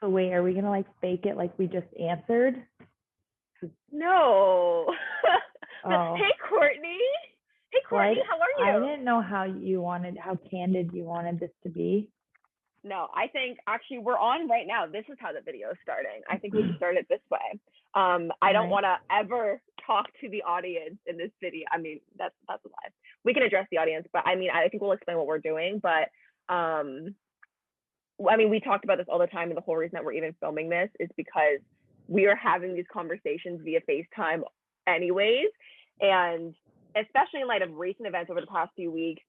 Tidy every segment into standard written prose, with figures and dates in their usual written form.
So wait, are we gonna like fake it like we just answered? No. Oh. Hey, Courtney. Hey, Courtney, Well, how are I you? didn't know how candid you wanted this to be. No, I think actually we're on right now. This is how the video is starting. I think we should start it this way. I don't want to ever talk to the audience in this video. I mean, that's a lie. We can address the audience, but I mean, I think we'll explain what we're doing. But I mean, we talked about this all the time, and the whole reason that we're even filming this is because we are having these conversations via FaceTime anyways. And especially in light of recent events over the past few weeks,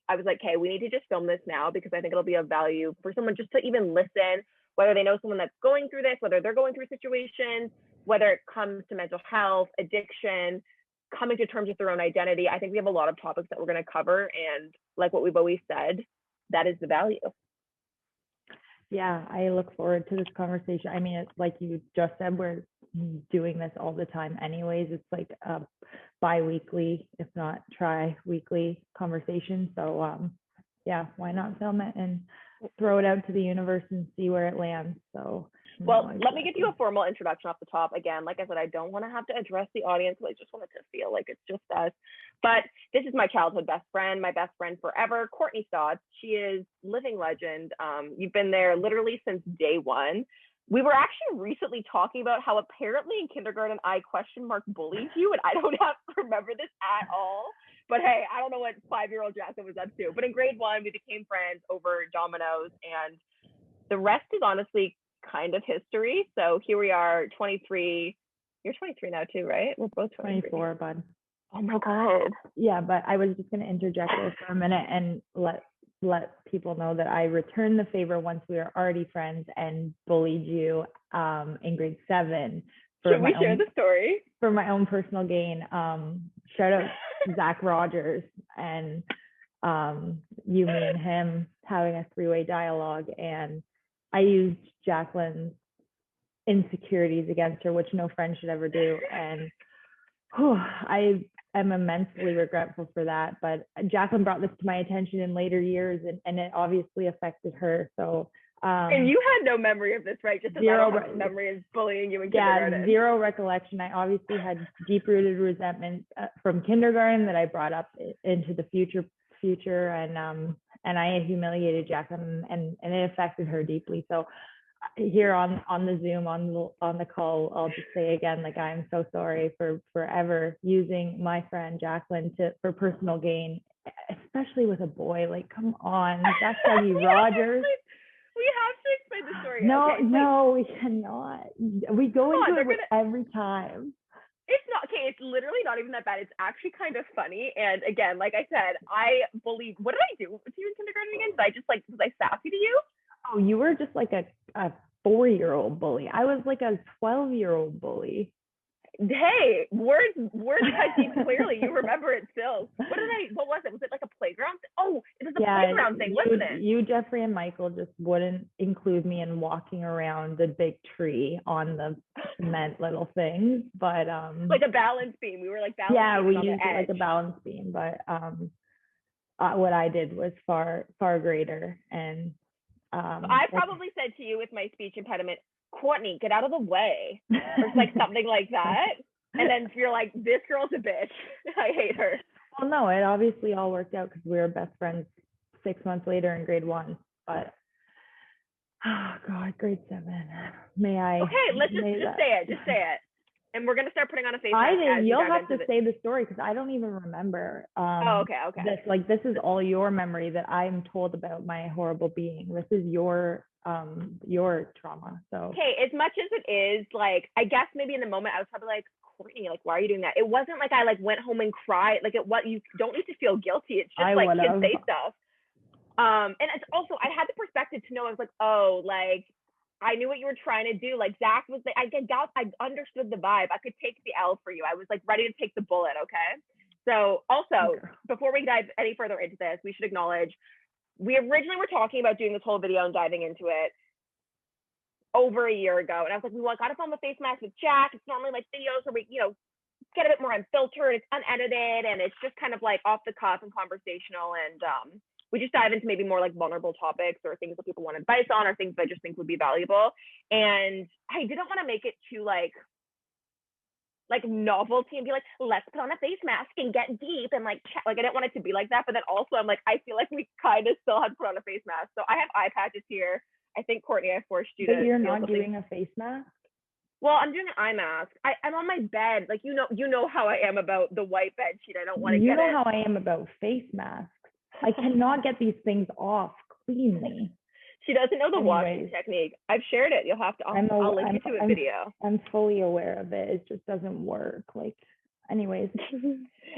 I was like, okay, we need to just film this now because I think it'll be of value for someone just to even listen, whether they know someone that's going through this, whether they're going through situations, whether it comes to mental health, addiction, coming to terms with their own identity. I think we have a lot of topics that we're going to cover. And like what we've always said, that is the value. Yeah, I look forward to this conversation. I mean, it's like you just said, we're doing this all the time anyways. It's like a bi-weekly, if not tri-weekly conversation. So yeah, why not film it and throw it out to the universe and see where it lands. So well, let me give you a formal introduction off the top. Again, like I said, I don't want to have to address the audience. I just want it to feel like it's just us. But this is my childhood best friend, my best friend forever, Courtney Stotts. She is living legend. You've been there literally since day one. We were actually recently talking about how apparently in kindergarten I bullied you, and I don't have to remember this at all. But hey, I don't know what 5-year-old Jaclyn was up to. But in grade 1, we became friends over Domino's, and the rest is honestly kind of history. So here we are, 23. You're 23 now too, right? We're both 24, bud. Oh my God. Yeah, but I was just going to interject there for a minute and let people know that I returned the favor once we were already friends and bullied you in grade 7. Should we share the story? For my own personal gain. Shout out Zach Rogers and you, me, and him having a 3-way dialogue, and I used Jaclyn's insecurities against her, which no friend should ever do. And I am immensely regretful for that. But Jaclyn brought this to my attention in later years, and it obviously affected her. So and you had no memory of this, right? Just as zero memory is bullying you in kindergarten. Yeah, zero recollection. I obviously had deep-rooted resentment from kindergarten that I brought up into the future, and I had humiliated Jaclyn, and it affected her deeply. So here on the Zoom, on the call, I'll just say again, like, I'm so sorry for forever using my friend Jaclyn for personal gain, especially with a boy. Like, come on, that's Dougie Rogers. We have to explain the story. No, okay, no, we cannot. We go into it every time. It's not okay. It's literally not even that bad. It's actually kind of funny. And again, like I said, I bullied. What did I do to you in kindergarten again? Did I just was I sassy to you? Oh, you were just like a 4-year-old bully. I was like a 12-year-old bully. Hey, words cut deep clearly. You remember it still. What was it? Was it like a playground thing? Oh, it was a playground thing, wasn't it? You, Jeffrey, and Michael just wouldn't include me in walking around the big tree on the cement little things. But like a balance beam. We were like balance. Yeah, we used it like a balance beam, but what I did was far greater. And I probably said to you with my speech impediment, Courtney, get out of the way, or like something like that. And then you're like, this girl's a bitch. I hate her. Well, no, it obviously all worked out because we were best friends 6 months later in grade 1. But oh God, grade 7. May I? Okay, let's just say it. Just say it. And we're gonna start putting on a face mask. You'll have to say the story because I don't even remember. Okay. This is all your memory that I'm told about my horrible being. This is your trauma. So okay, as much as it is, like, I guess maybe in the moment I was probably like, Courtney, like, why are you doing that? It wasn't like I like went home and cried. Like, you don't need to feel guilty. It's just like kids say stuff. And it's also, I had the perspective to know, I was like, oh, like, I knew what you were trying to do. Like, Zach was like, I understood the vibe. I could take the L for you. I was like ready to take the bullet. Okay. So also, before we dive any further into this, we should acknowledge we originally were talking about doing this whole video and diving into it over a year ago. And I was like, we got to film the face mask with Jack. It's normally like videos where we, get a bit more unfiltered. It's unedited. And it's just kind of like off the cuff and conversational. And we just dive into maybe more like vulnerable topics or things that people want advice on or things that I just think would be valuable. And I didn't want to make it too like novelty and be like, let's put on a face mask and get deep and like chat. Like I didn't want it to be like that, but then also I'm like, I feel like we kind of still had to put on a face mask. So I have eye patches here. I think Courtney, I forced you to. But you're not doing a face mask? Well, I'm doing an eye mask. I'm on my bed. Like, you know how I am about the white bed sheet. I don't want to get it. You know how I am about face masks. I cannot get these things off cleanly. She doesn't know the washing technique. I've shared it. You'll have to, I'll link you to a video. I'm fully aware of it. It just doesn't work. Like, anyways.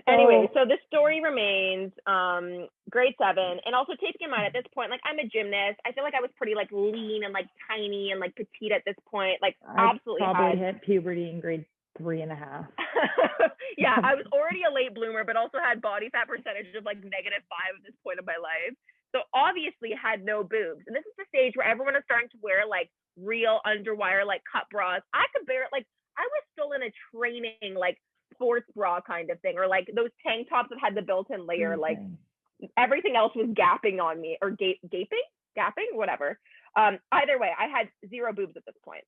Anyway, so the story remains grade 7. And also taking in mind at this point, like I'm a gymnast. I feel like I was pretty like lean and like tiny and like petite at this point. Like absolutely probably hit puberty in grade 3.5. Yeah, I was already a late bloomer, but also had body fat percentage of like -5 at this point of my life. So obviously had no boobs. And this is the stage where everyone is starting to wear like real underwire, like cut bras. I could bear it. Like I was still in a training, like sports bra kind of thing, or like those tank tops that had the built-in layer. Okay. Like everything else was gapping on me, or gapping, whatever. Either way, I had 0 boobs at this point.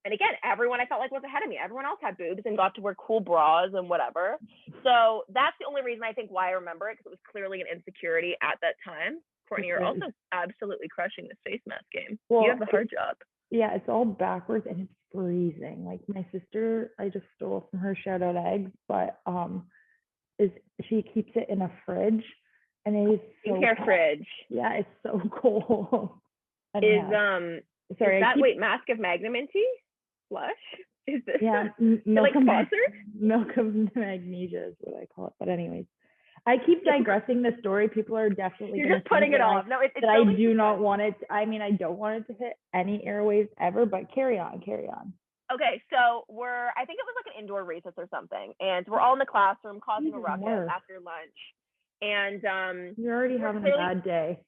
And again, everyone I felt like was ahead of me. Everyone else had boobs and got to wear cool bras and whatever. So that's the only reason I think why I remember it, because it was clearly an insecurity at that time. Courtney, you're also absolutely crushing this face mask game. Well, you have a hard job. Yeah, it's all backwards and it's freezing. Like my sister, I just stole from her, shout out eggs, but she keeps it in a fridge, and it is so cold. Fridge. Yeah, it's so cold. Sorry, Mask of Magnanimity? Flush? Is this milk of magnesia is what I call it. But anyways, I keep digressing the story. People are definitely you're just putting it off. No, it's I do not want it. I mean, I don't want it to hit any airwaves ever. But carry on. Okay, so I think it was like an indoor recess or something, and we're all in the classroom causing a ruckus after lunch. And you're already having a bad day.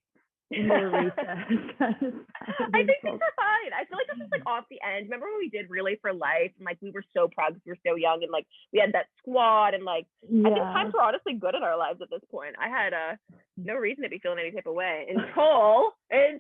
Indoor recess. I think these are fine. I feel like this is like off the end. Remember when we did Relay for Life, and like we were so proud because we were so young, and like we had that squad, and like I think times were honestly good in our lives at this point. I had no reason to be feeling any type of way until and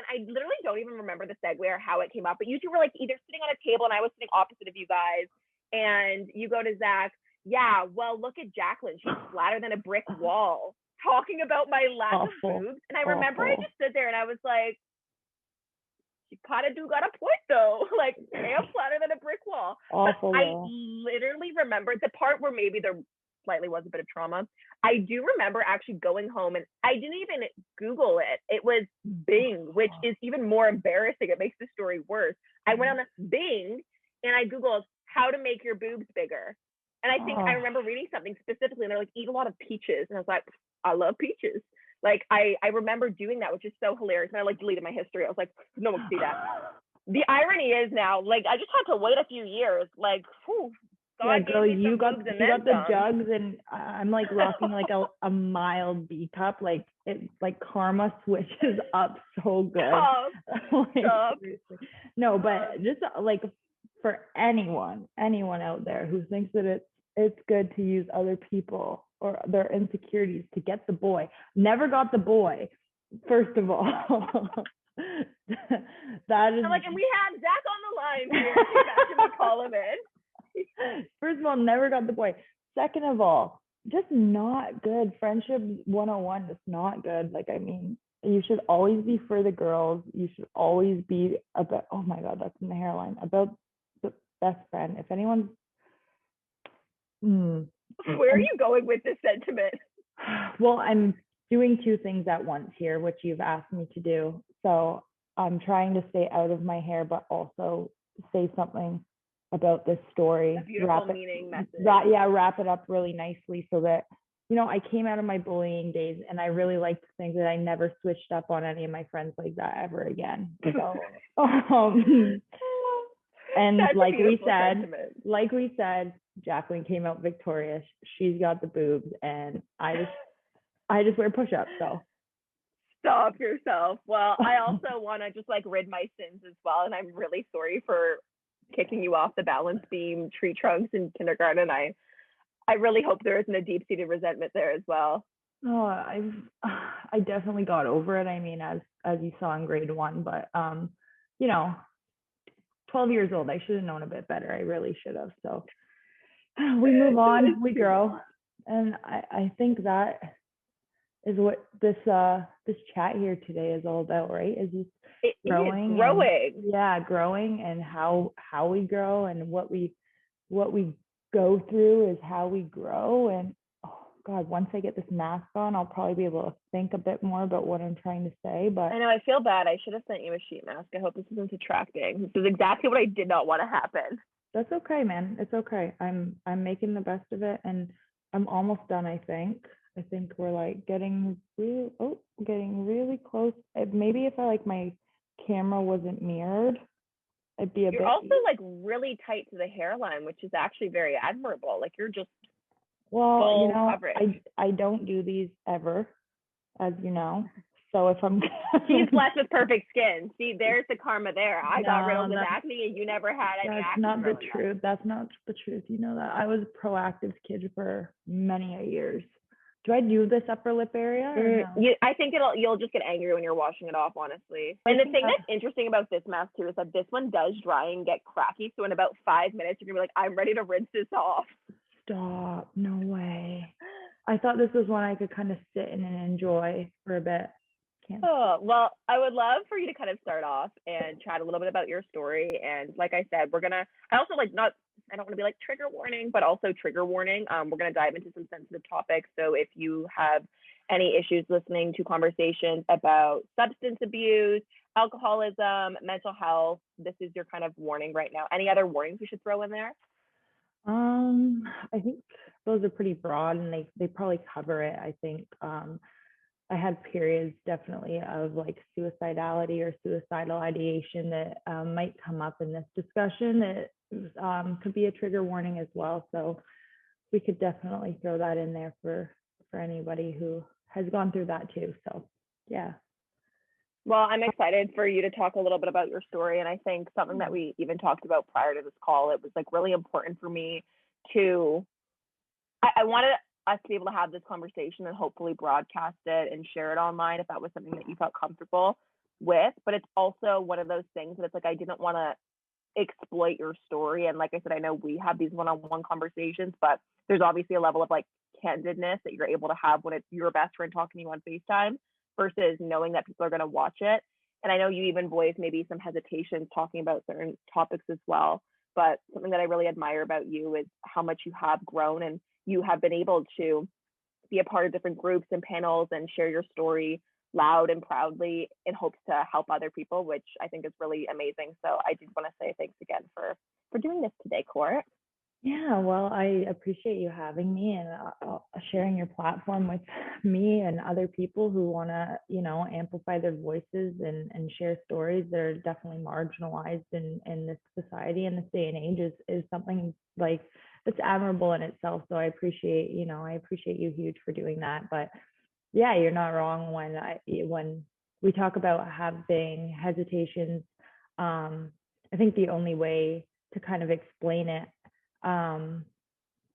I literally don't even remember the segue or how it came up, but you two were like either sitting on a table and I was sitting opposite of you guys, and you go to Zach, yeah, well, look at Jaclyn. She's flatter than a brick wall, talking about my lack of boobs. And I remember I just stood there and I was like, she kind of do got a point though. Like, I am flatter than a brick wall. But I literally remember the part where maybe there slightly was a bit of trauma. I do remember actually going home, and I didn't even Google it. It was Bing, which is even more embarrassing. It makes the story worse. I went on Bing and I Googled how to make your boobs bigger. And I think I remember reading something specifically, and they're like, eat a lot of peaches. And I was like, I love peaches. Like, I remember doing that, which is so hilarious. And I like deleted my history. I was like, no one can see that. The irony is now, like, I just had to wait a few years. Like, whew, God, girl, you got the jugs, and I'm like rocking like a mild B cup. Like, it like karma switches up so good. Stop. No, but just like for anyone out there who thinks that it's good to use other people or their insecurities to get the boy. Never got the boy, first of all. That is like, and we had Zach on the line here. Imagine we call him in. First of all, never got the boy. Second of all, just not good. Friendship 101 is not good. Like, I mean, you should always be for the girls. You should always be about, oh my God, that's in the hairline, about the best friend. If anyone's where are you going with this sentiment? Well, I'm doing 2 things at once here, which you've asked me to do. So I'm trying to stay out of my hair, but also say something about this story. A beautiful meaning message. Wrap it up really nicely so that, you know, I came out of my bullying days, and I really like to think that I never switched up on any of my friends like that ever again. So, and like we said, Jaclyn came out victorious. She's got the boobs, and I just wear push-ups. So stop yourself. Well, I also want to just like rid my sins as well, and I'm really sorry for kicking you off the balance beam tree trunks in kindergarten. I really hope there isn't a deep-seated resentment there as well. Oh, I definitely got over it. I mean, as you saw in grade 1, but you know, 12 years old, I should have known a bit better. I really should have. So we move on, we grow. And I think that is what this chat here today is all about, right? Is just growing. Growing, and how we grow, and what we go through is how we grow. And oh God, once I get this mask on, I'll probably be able to think a bit more about what I'm trying to say. But I know, I feel bad. I should have sent you a sheet mask. I hope this isn't detracting. This is exactly what I did not want to happen. That's okay, man. It's okay. I'm making the best of it, and I'm almost done, I think. I think we're like getting really close. Maybe if my camera wasn't mirrored, I'd be You're also like really tight to the hairline, which is actually very admirable. Like you're just full coverage. I don't do these ever, as you know. So if I'm she's blessed with perfect skin. See, there's the karma there. I got riddled with acne and you never had any acne. That's not the truth. That's not the truth. You know that. I was a proactive kid for many years. Do I do this upper lip area? Or no? I think you'll just get angry when you're washing it off, honestly. And the thing that's interesting about this mask too is that this one does dry and get cracky. So in about 5 minutes, you're gonna be like, I'm ready to rinse this off. Stop. No way. I thought this was one I could kind of sit in and enjoy for a bit. Oh, well, I would love for you to kind of start off and chat a little bit about your story. And like I said, I also I don't want to be like trigger warning, but also trigger warning. We're going to dive into some sensitive topics. So if you have any issues listening to conversations about substance abuse, alcoholism, mental health, this is your kind of warning right now. Any other warnings we should throw in there? I think those are pretty broad, and they probably cover it. I think I had periods definitely of like suicidality or suicidal ideation that might come up in this discussion. That could be a trigger warning as well. So we could definitely throw that in there for anybody who has gone through that too. So yeah. Well, I'm excited for you to talk a little bit about your story. And I think something that we even talked about prior to this call, it was like really important for me to, I wanted us to be able to have this conversation and hopefully broadcast it and share it online if that was something that you felt comfortable with. But it's also one of those things that it's like I didn't want to exploit your story. And like I said, I know we have these one-on-one conversations, but there's obviously a level of like candidness that you're able to have when it's your best friend talking to you on FaceTime versus knowing that people are going to watch it. And I know you even voiced maybe some hesitations talking about certain topics as well. But something that I really admire about you is how much you have grown, and you have been able to be a part of different groups and panels and share your story loud and proudly in hopes to help other people, which I think is really amazing. So I did want to say thanks again for doing this today, Court. Yeah, well, I appreciate you having me and sharing your platform with me and other people who want to, amplify their voices and share stories that are definitely marginalized in this society and this day and age is something like that's admirable in itself. So I appreciate you huge for doing that. But yeah, you're not wrong when we talk about having hesitations. I think the only way to kind of explain it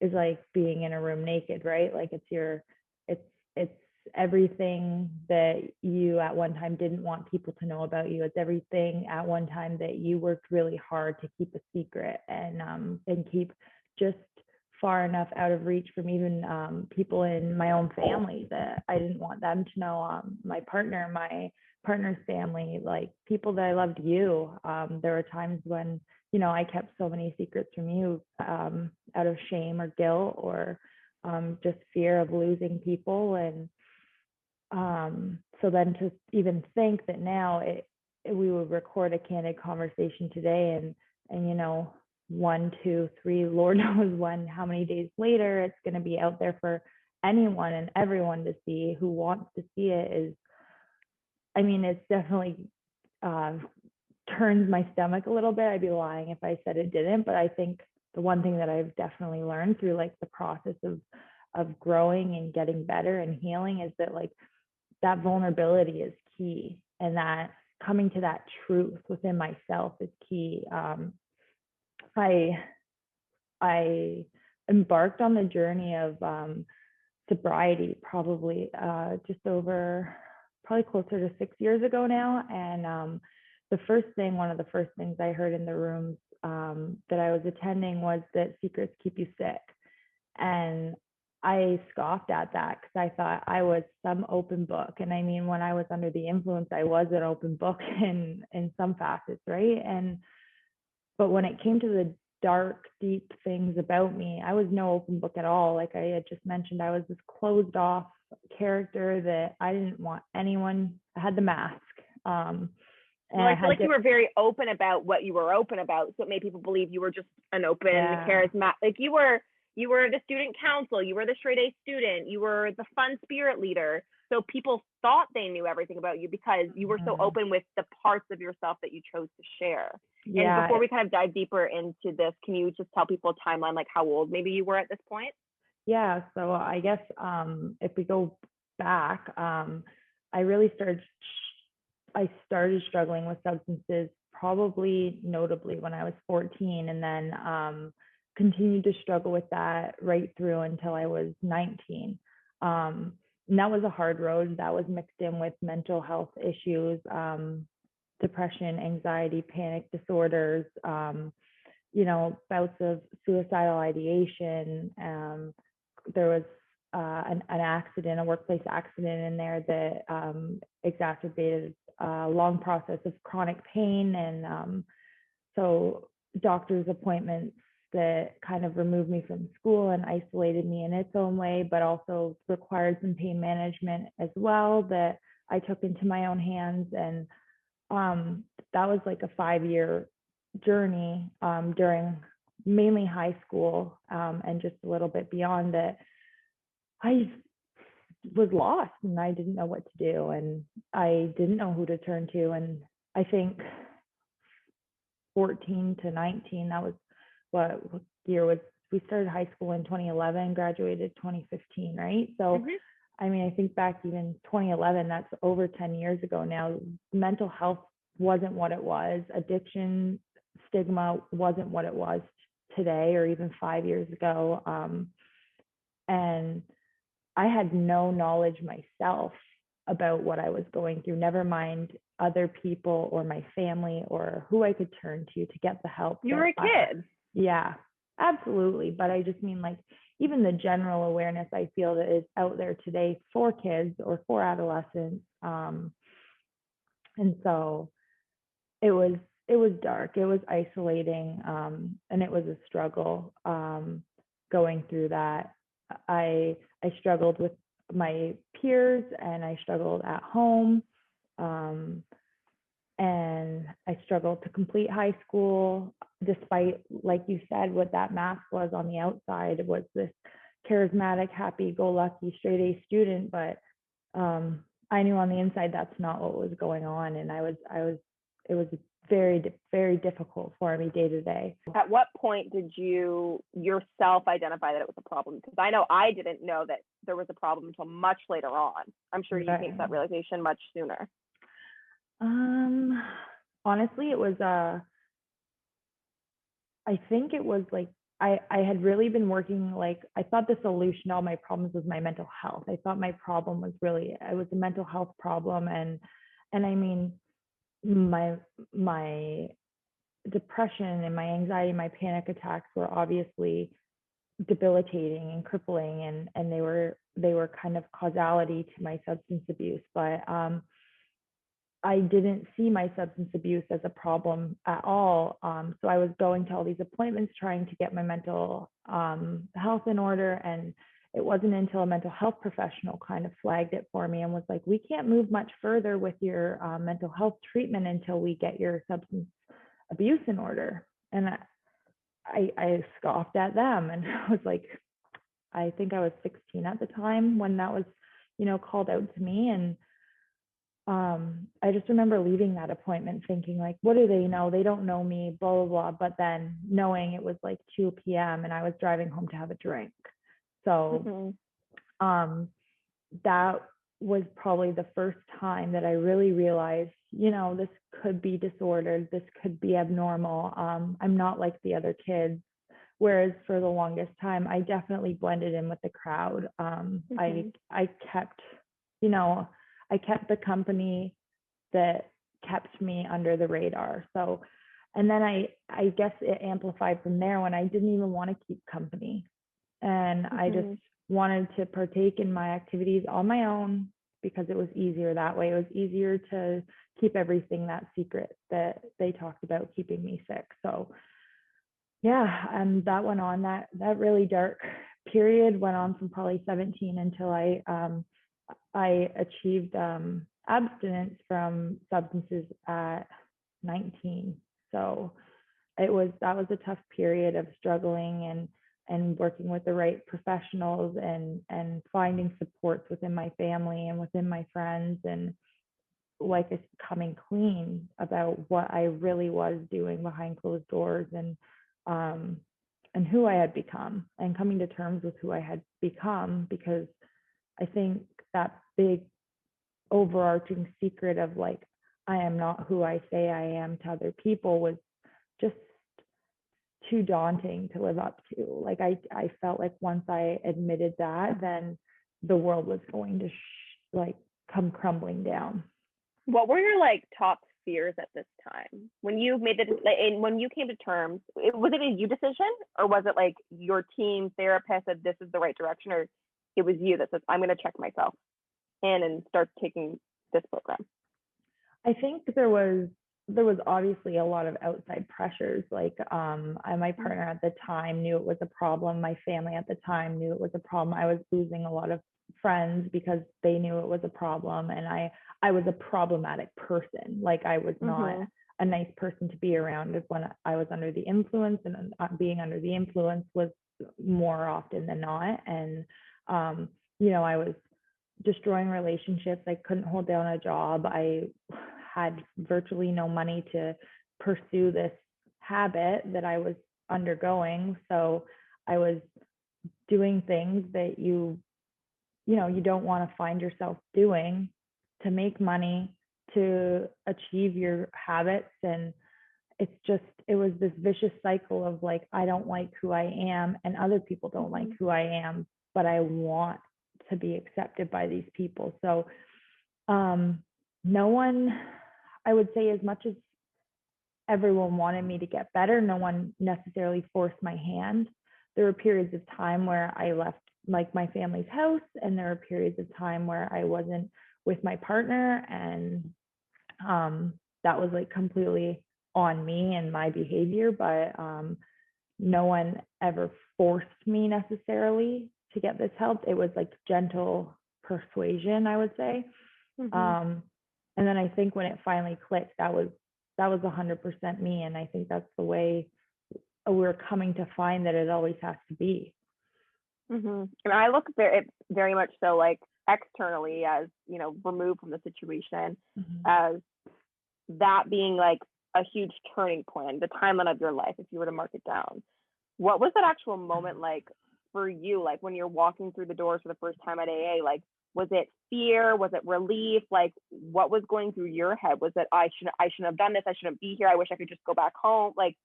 is like being in a room naked, right? Like it's everything that you at one time didn't want people to know about you. It's everything at one time that you worked really hard to keep a secret and keep just far enough out of reach from even people in my own family that I didn't want them to know. My partner's family, like people that I loved you. There were times when I kept so many secrets from you out of shame or guilt or just fear of losing people. And so then to even think that now we would record a candid conversation today and 1, 2, 3, Lord knows how many days later it's going to be out there for anyone and everyone to see who wants to see it it's definitely turns my stomach a little bit. I'd be lying if I said it didn't, but I think the one thing that I've definitely learned through like the process of growing and getting better and healing is that like that vulnerability is key, and that coming to that truth within myself is key. I embarked on the journey of sobriety probably just over, probably closer to 6 years ago now. And one of the first things I heard in the rooms that I was attending was that secrets keep you sick. And I scoffed at that because I thought I was some open book. And I mean, when I was under the influence, I was an open book in some facets, right? But when it came to the dark, deep things about me, I was no open book at all. Like I had just mentioned, I was this closed off character that I didn't want anyone. I had the mask. And I feel like you were very open about what you were open about, so it made people believe you were just an open, charismatic. Like you were the student council, you were the straight A student, you were the fun spirit leader. So people thought they knew everything about you because you were so open with the parts of yourself that you chose to share. Yeah. And before we kind of dive deeper into this, can you just tell people a timeline, like how old maybe you were at this point? Yeah, so I guess if we go back, I started struggling with substances probably notably when I was 14, and then continued to struggle with that right through until I was 19. And that was a hard road. That was mixed in with mental health issues, depression, anxiety, panic disorders, bouts of suicidal ideation. There was an accident, a workplace accident in there that exacerbated a long process of chronic pain. And so doctor's appointments that kind of removed me from school and isolated me in its own way, but also required some pain management as well that I took into my own hands. And that was like a 5-year journey during mainly high school and just a little bit beyond that. I was lost and I didn't know what to do, and I didn't know who to turn to. And I think 14 to 19, that was what year was, we started high school in 2011, graduated 2015, right? So I mean, I think back even 2011, that's over 10 years ago now. Mental health wasn't what it was. Addiction, stigma wasn't what it was today or even 5 years ago. And I had no knowledge myself about what I was going through, never mind other people or my family or who I could turn to get the help. You were a kid. Yeah, absolutely. But I just mean, like, even the general awareness I feel that is out there today for kids or for adolescents. And so it was dark, it was isolating, and it was a struggle going through that. I struggled with my peers and I struggled at home. And I struggled to complete high school, despite, like you said, what that mask was on the outside. It was this charismatic, happy-go-lucky, straight-A student, but I knew on the inside that's not what was going on, and it was very, very difficult for me day to day. At what point did you yourself identify that it was a problem? Because I know I didn't know that there was a problem until much later on. I'm sure you came to that realization much sooner. Honestly, it was I think it was like I had really been working, like, I thought the solution to all my problems was my mental health. I thought my problem was really, it was a mental health problem. And I mean, my depression and my anxiety, my panic attacks were obviously debilitating and crippling, and they were kind of causality to my substance abuse. But I didn't see my substance abuse as a problem at all. So I was going to all these appointments trying to get my mental health in order. And it wasn't until a mental health professional kind of flagged it for me and was like, we can't move much further with your mental health treatment until we get your substance abuse in order. And I scoffed at them, and I was like, I think I was 16 at the time when that was, called out to me. And I just remember leaving that appointment thinking, like, what do they know? They don't know me, blah, blah, blah. But then knowing it was like 2 p.m. and I was driving home to have a drink. So that was probably the first time that I really realized, this could be disordered. This could be abnormal. I'm not like the other kids Whereas for the longest time, I definitely blended in with the crowd. I kept, you know, I kept the company that kept me under the radar. So, and then I guess it amplified from there when I didn't even want to keep company. And I just wanted to partake in my activities on my own because it was easier that way. It was easier to keep everything that secret that they talked about keeping me sick. So yeah, and that went on, that really dark period went on from probably 17 until I achieved abstinence from substances at 19. So that was a tough period of struggling and working with the right professionals and finding supports within my family and within my friends, and like it's coming clean about what I really was doing behind closed doors, and who I had become, and coming to terms with who I had become, because I think that big overarching secret of like, I am not who I say I am to other people was just too daunting to live up to. Like I felt like once I admitted that, then the world was going to like come crumbling down. What were your like top fears at this time when you made and when you came to terms? Was it a you decision, or was it like your team therapist said this is the right direction, or it was you that said I'm going to check myself in and start taking this program? I think there was obviously a lot of outside pressures. Like my partner at the time knew it was a problem. My family at the time knew it was a problem. I was losing a lot of friends because they knew it was a problem, and I was a problematic person. Like I was not a nice person to be around when I was under the influence, and being under the influence was more often than not. And you know, I was destroying relationships. I couldn't hold down a job. I had virtually no money to pursue this habit that I was undergoing. So I was doing things that you don't want to find yourself doing to make money, to achieve your habits. And it was this vicious cycle of like, I don't like who I am, and other people don't like who I am, but I want to be accepted by these people. So no one, I would say, as much as everyone wanted me to get better, no one necessarily forced my hand. There were periods of time where I left like my family's house, and there were periods of time where I wasn't with my partner, and that was like completely on me and my behavior. But no one ever forced me necessarily to get this help. It was like gentle persuasion, I would say. And then I think when it finally clicked, that was 100% me. And I think that's the way we're coming to find that it always has to be. And I look very, very much so like externally as, you know, removed from the situation, as that being like a huge turning point, the timeline of your life, if you were to mark it down. What was that actual moment like for you? Like when you're walking through the doors for the first time at AA, like, was it fear? Was it relief? Like, what was going through your head? Was it, I shouldn't have done this. I shouldn't be here. I wish I could just go back home. Like,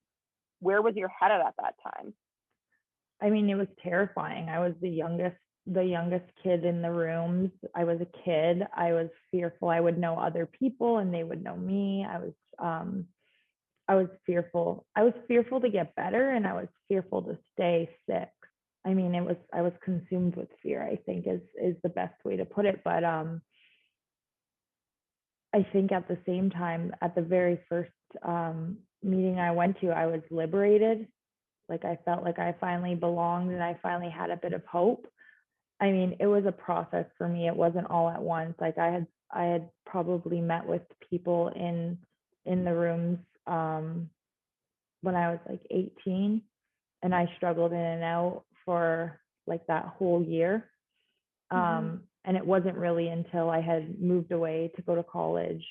where was your head at that time? I mean, it was terrifying. I was the youngest kid in the rooms. I was a kid. I was fearful I would know other people and they would know me. I was fearful. I was fearful to get better, and I was fearful to stay sick. I mean, I was consumed with fear, I think is the best way to put it. But I think at the same time, at the very first meeting I went to, I was liberated. Like I felt like I finally belonged, and I finally had a bit of hope. I mean, it was a process for me. It wasn't all at once. Like I had probably met with people in the rooms when I was like 18, and I struggled in and out for like that whole year. And it wasn't really until I had moved away to go to college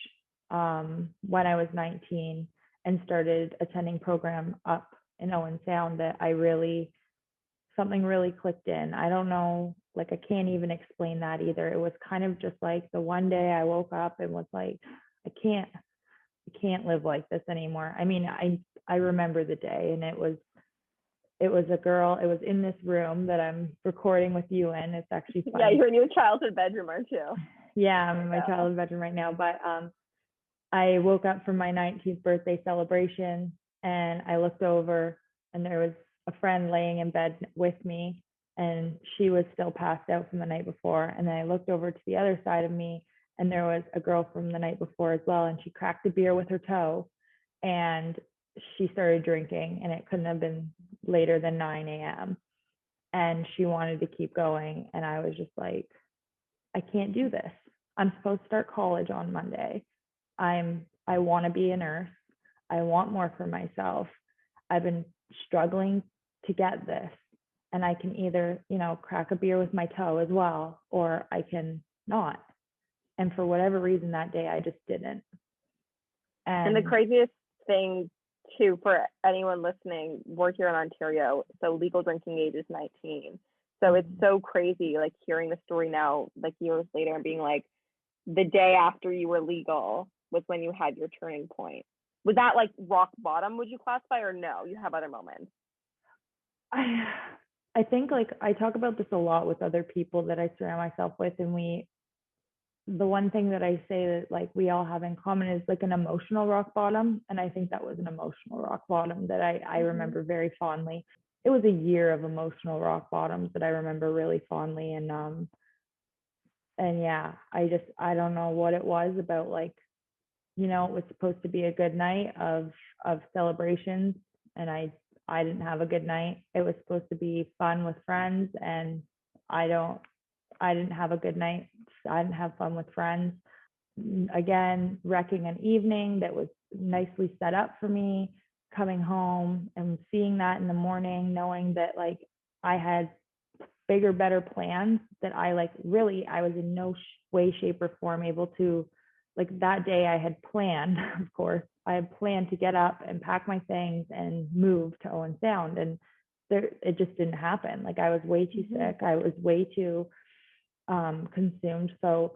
when I was 19 and started attending program up in Owen Sound that something really clicked in. I don't know, like I can't even explain that either. It was kind of just like the one day I woke up and was like, I can't live like this anymore. I mean, I remember the day, and it it was a girl. It was in this room that I'm recording with you in. It's actually funny. Yeah, you're in your childhood bedroom, aren't you? Yeah, I'm in my childhood bedroom right now. But I woke up from my 19th birthday celebration, and I looked over, and there was a friend laying in bed with me, and she was still passed out from the night before. And then I looked over to the other side of me, and there was a girl from the night before as well, and she cracked a beer with her toe, and she started drinking, and it couldn't have been later than 9 a.m. And she wanted to keep going, and I was just like, I can't do this. I'm supposed to start college on Monday. I want to be a nurse. I want more for myself. I've been struggling to get this, and I can either, crack a beer with my toe as well, or I can not. And for whatever reason that day, I just didn't. And the craziest thing too, for anyone listening, we're here in Ontario, so legal drinking age is 19. So it's so crazy, like hearing the story now, like years later, and being like, the day after you were legal was when you had your turning point. Was that like rock bottom, would you classify, or no, you have other moments? I think, like, I talk about this a lot with other people that I surround myself with, and the one thing that I say that, like, we all have in common is like an emotional rock bottom. And I think that was an emotional rock bottom that I remember very fondly. It was a year of emotional rock bottoms that I remember really fondly. And yeah, I don't know what it was about, like, it was supposed to be a good night of celebrations, and I didn't have a good night. It was supposed to be fun with friends, and I didn't have a good night. I didn't have fun with friends. Again, wrecking an evening that was nicely set up for me, coming home and seeing that in the morning, knowing that, like, I had bigger, better plans that I was in no way, shape, or form able to, like, that day I had planned, of course, I had planned to get up and pack my things and move to Owen Sound. And it just didn't happen. Like, I was way too sick. I was way too consumed. So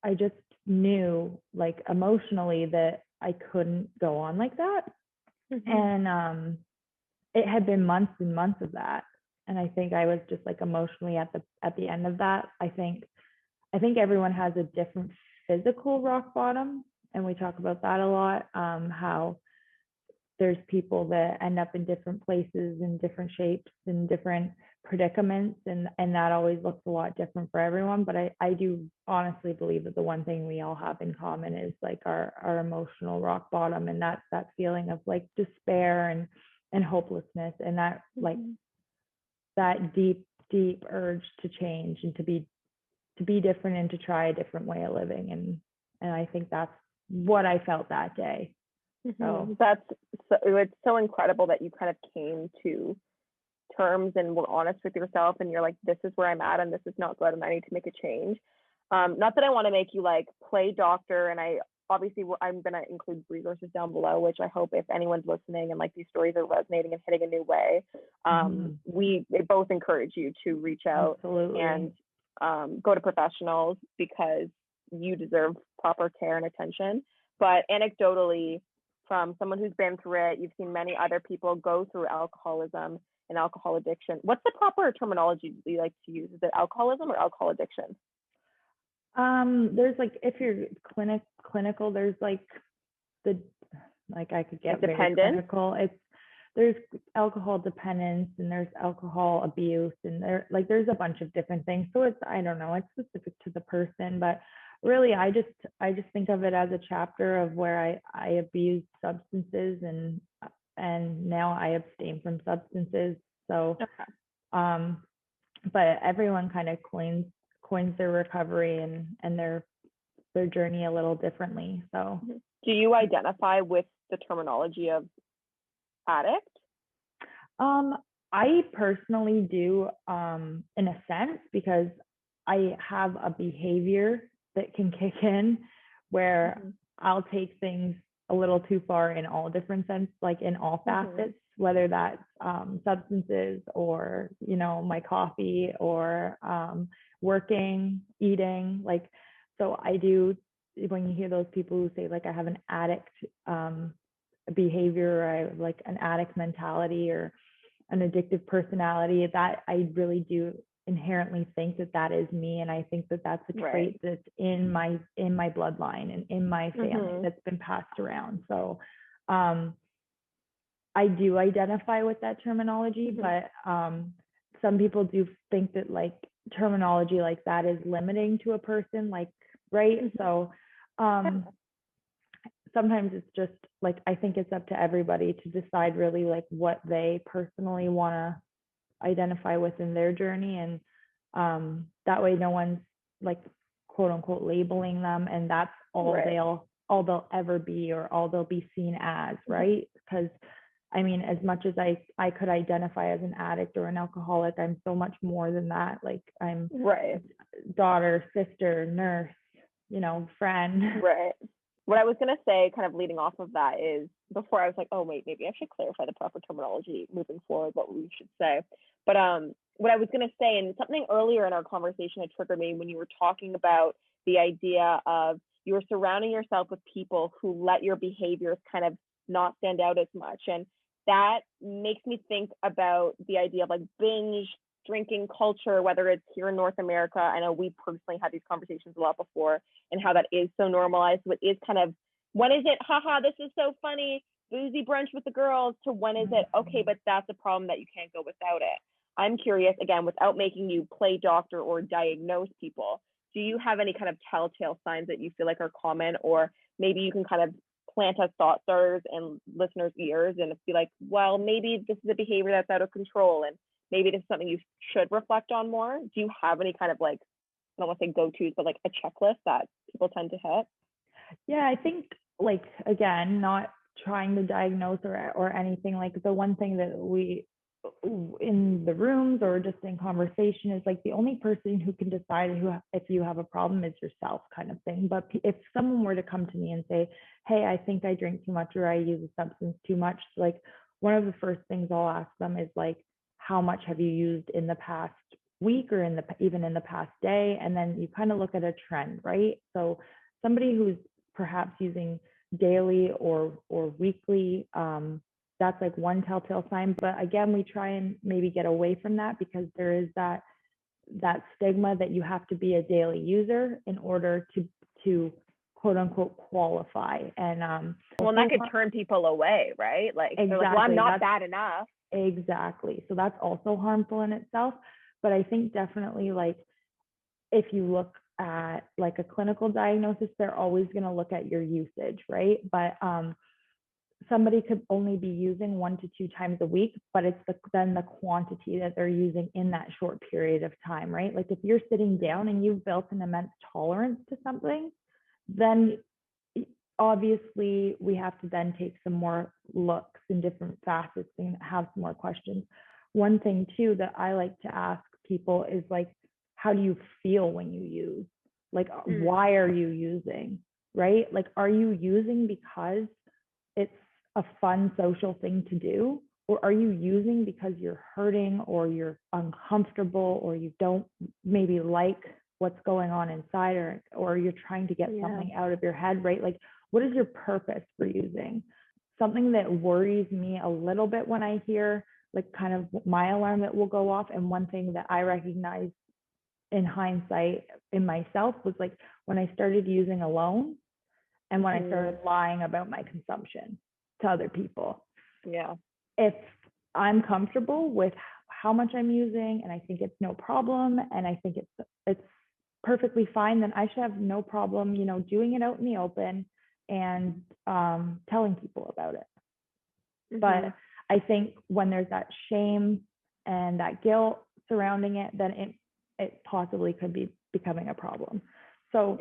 I just knew, like, emotionally, that I couldn't go on like that. And it had been months and months of that. And I think I was just, like, emotionally at the end of that. I think everyone has a different physical rock bottom, and we talk about that a lot. How there's people that end up in different places in different shapes and different predicaments, and that always looks a lot different for everyone. But I do honestly believe that the one thing we all have in common is, like, our emotional rock bottom, and that feeling of, like, despair and hopelessness, and that like that deep urge to change and to be different and to try a different way of living. And I think that's what I felt that day. So it's so incredible that you kind of came to terms and were honest with yourself, and you're like, this is where I'm at, and this is not good, and I need to make a change. Not that I want to make you, like, play doctor, and I'm going to include resources down below, which I hope, if anyone's listening and, like, these stories are resonating and hitting a new way, we both encourage you to reach out. Absolutely. And go to professionals, because you deserve proper care and attention. But anecdotally, from someone who's been through it, you've seen many other people go through alcoholism and alcohol addiction. What's the proper terminology you like to use? Is it alcoholism or alcohol addiction? There's, like, if you're clinical, there's, like, I could get very clinical. There's alcohol dependence, and there's alcohol abuse, and there's a bunch of different things. So I don't know, it's specific to the person, but really I just think of it as a chapter of where I abused substances, and now I abstain from substances. So but everyone kind of coins their recovery and their journey a little differently. So do you identify with the terminology of addict? I personally do, in a sense, because I have a behavior that can kick in where I'll take things a little too far in all different senses, like in all facets, whether that's substances or, my coffee or working, eating. Like, so I do, when you hear those people who say, like, I have an addict behavior, or I have, like, an addict mentality, or an addictive personality, that I really do inherently think that that is me, and I think that that's a trait that's in my bloodline and in my family that's been passed around. So I do identify with that terminology, but some people do think that like terminology like that is limiting to a person, like, right? So sometimes it's just like, I think it's up to everybody to decide really like what they personally want to identify with in their journey, and that way no one's like quote unquote labeling them, and that's all they'll ever be, or all they'll be seen as, right? Because I mean, as much as I could identify as an addict or an alcoholic, I'm so much more than that. Like, I'm daughter, sister, nurse, you know, friend. Right. What I was going to say, kind of leading off of that, is before I was like, oh, wait, maybe I should clarify the proper terminology moving forward, what we should say. But what I was going to say, and something earlier in our conversation had triggered me when you were talking about the idea of you were surrounding yourself with people who let your behaviors kind of not stand out as much. And that makes me think about the idea of like binge drinking culture, whether it's here in North America. I know we personally had these conversations a lot before, and how that is so normalized. So it is kind of, when is it, haha, this is so funny, boozy brunch with the girls, to when is it, okay, but that's a problem that you can't go without it. I'm curious, again, without making you play doctor or diagnose people, do you have any kind of telltale signs that you feel like are common, or maybe you can kind of plant as thought starters in listeners' ears and be like, well, maybe this is a behavior that's out of control, and maybe this is something you should reflect on more? Do you have any kind of like, I don't want to say go-tos, but like a checklist that people tend to hit? Yeah, I think, like, again, not trying to diagnose or anything, like the one thing that we in the rooms or just in conversation is like, the only person who can decide if you have a problem is yourself, kind of thing. But if someone were to come to me and say, hey, I think I drink too much, or I use a substance too much, like one of the first things I'll ask them is like, how much have you used in the past week, or even in the past day? And then you kind of look at a trend, right? So somebody who's perhaps using daily or weekly, that's like one telltale sign. But again, we try and maybe get away from that, because there is that stigma that you have to be a daily user in order to quote unquote qualify. And well, that could turn people away, right? Like, exactly. Like, well, I'm not bad enough. Exactly. So that's also harmful in itself. But I think definitely, like, if you look at like a clinical diagnosis, they're always going to look at your usage, right? But somebody could only be using 1 to 2 times a week, but it's then the quantity that they're using in that short period of time, right? Like, if you're sitting down and you've built an immense tolerance to something, then obviously we have to then take some more looks in different facets and have some more questions. One thing too that I like to ask people is like, how do you feel when you use? Like, why are you using, right? Like, are you using because it's a fun social thing to do? Or are you using because you're hurting, or you're uncomfortable, or you don't maybe like what's going on inside, or you're trying to get something out of your head, right? Like, what is your purpose for using? Something that worries me a little bit when I hear like kind of my alarm that will go off, and one thing that I recognize in hindsight in myself was like when I started using alone, and when I started lying about my consumption to other people. Yeah. If I'm comfortable with how much I'm using, and I think it's no problem, and I think it's perfectly fine, then I should have no problem, you know, doing it out in the open and telling people about it. But I think when there's that shame and that guilt surrounding it, then it possibly could be becoming a problem. So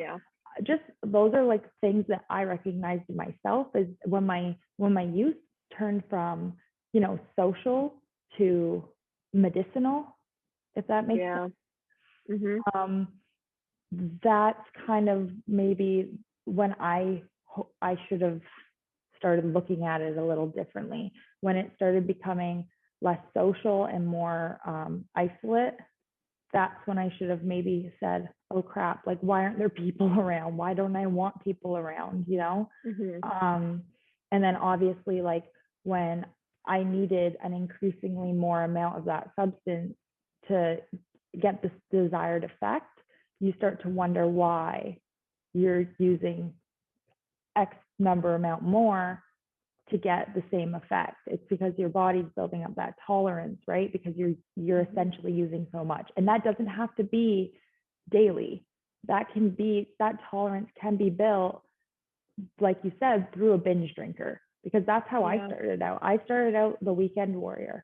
just those are like things that I recognized in myself, is when my use turned from, you know, social to medicinal, if that makes sense. That's kind of maybe when I should have started looking at it a little differently. When it started becoming less social and more isolate, that's when I should have maybe said, oh crap, like, why aren't there people around? Why don't I want people around, you know? And then obviously, like, when I needed an increasingly more amount of that substance to get this desired effect, you start to wonder why you're using X number amount more to get the same effect. It's because your body's building up that tolerance, right? Because you're essentially using so much. And that doesn't have to be daily. That tolerance can be built, like you said, through a binge drinker, because that's how I started out. I started out the weekend warrior,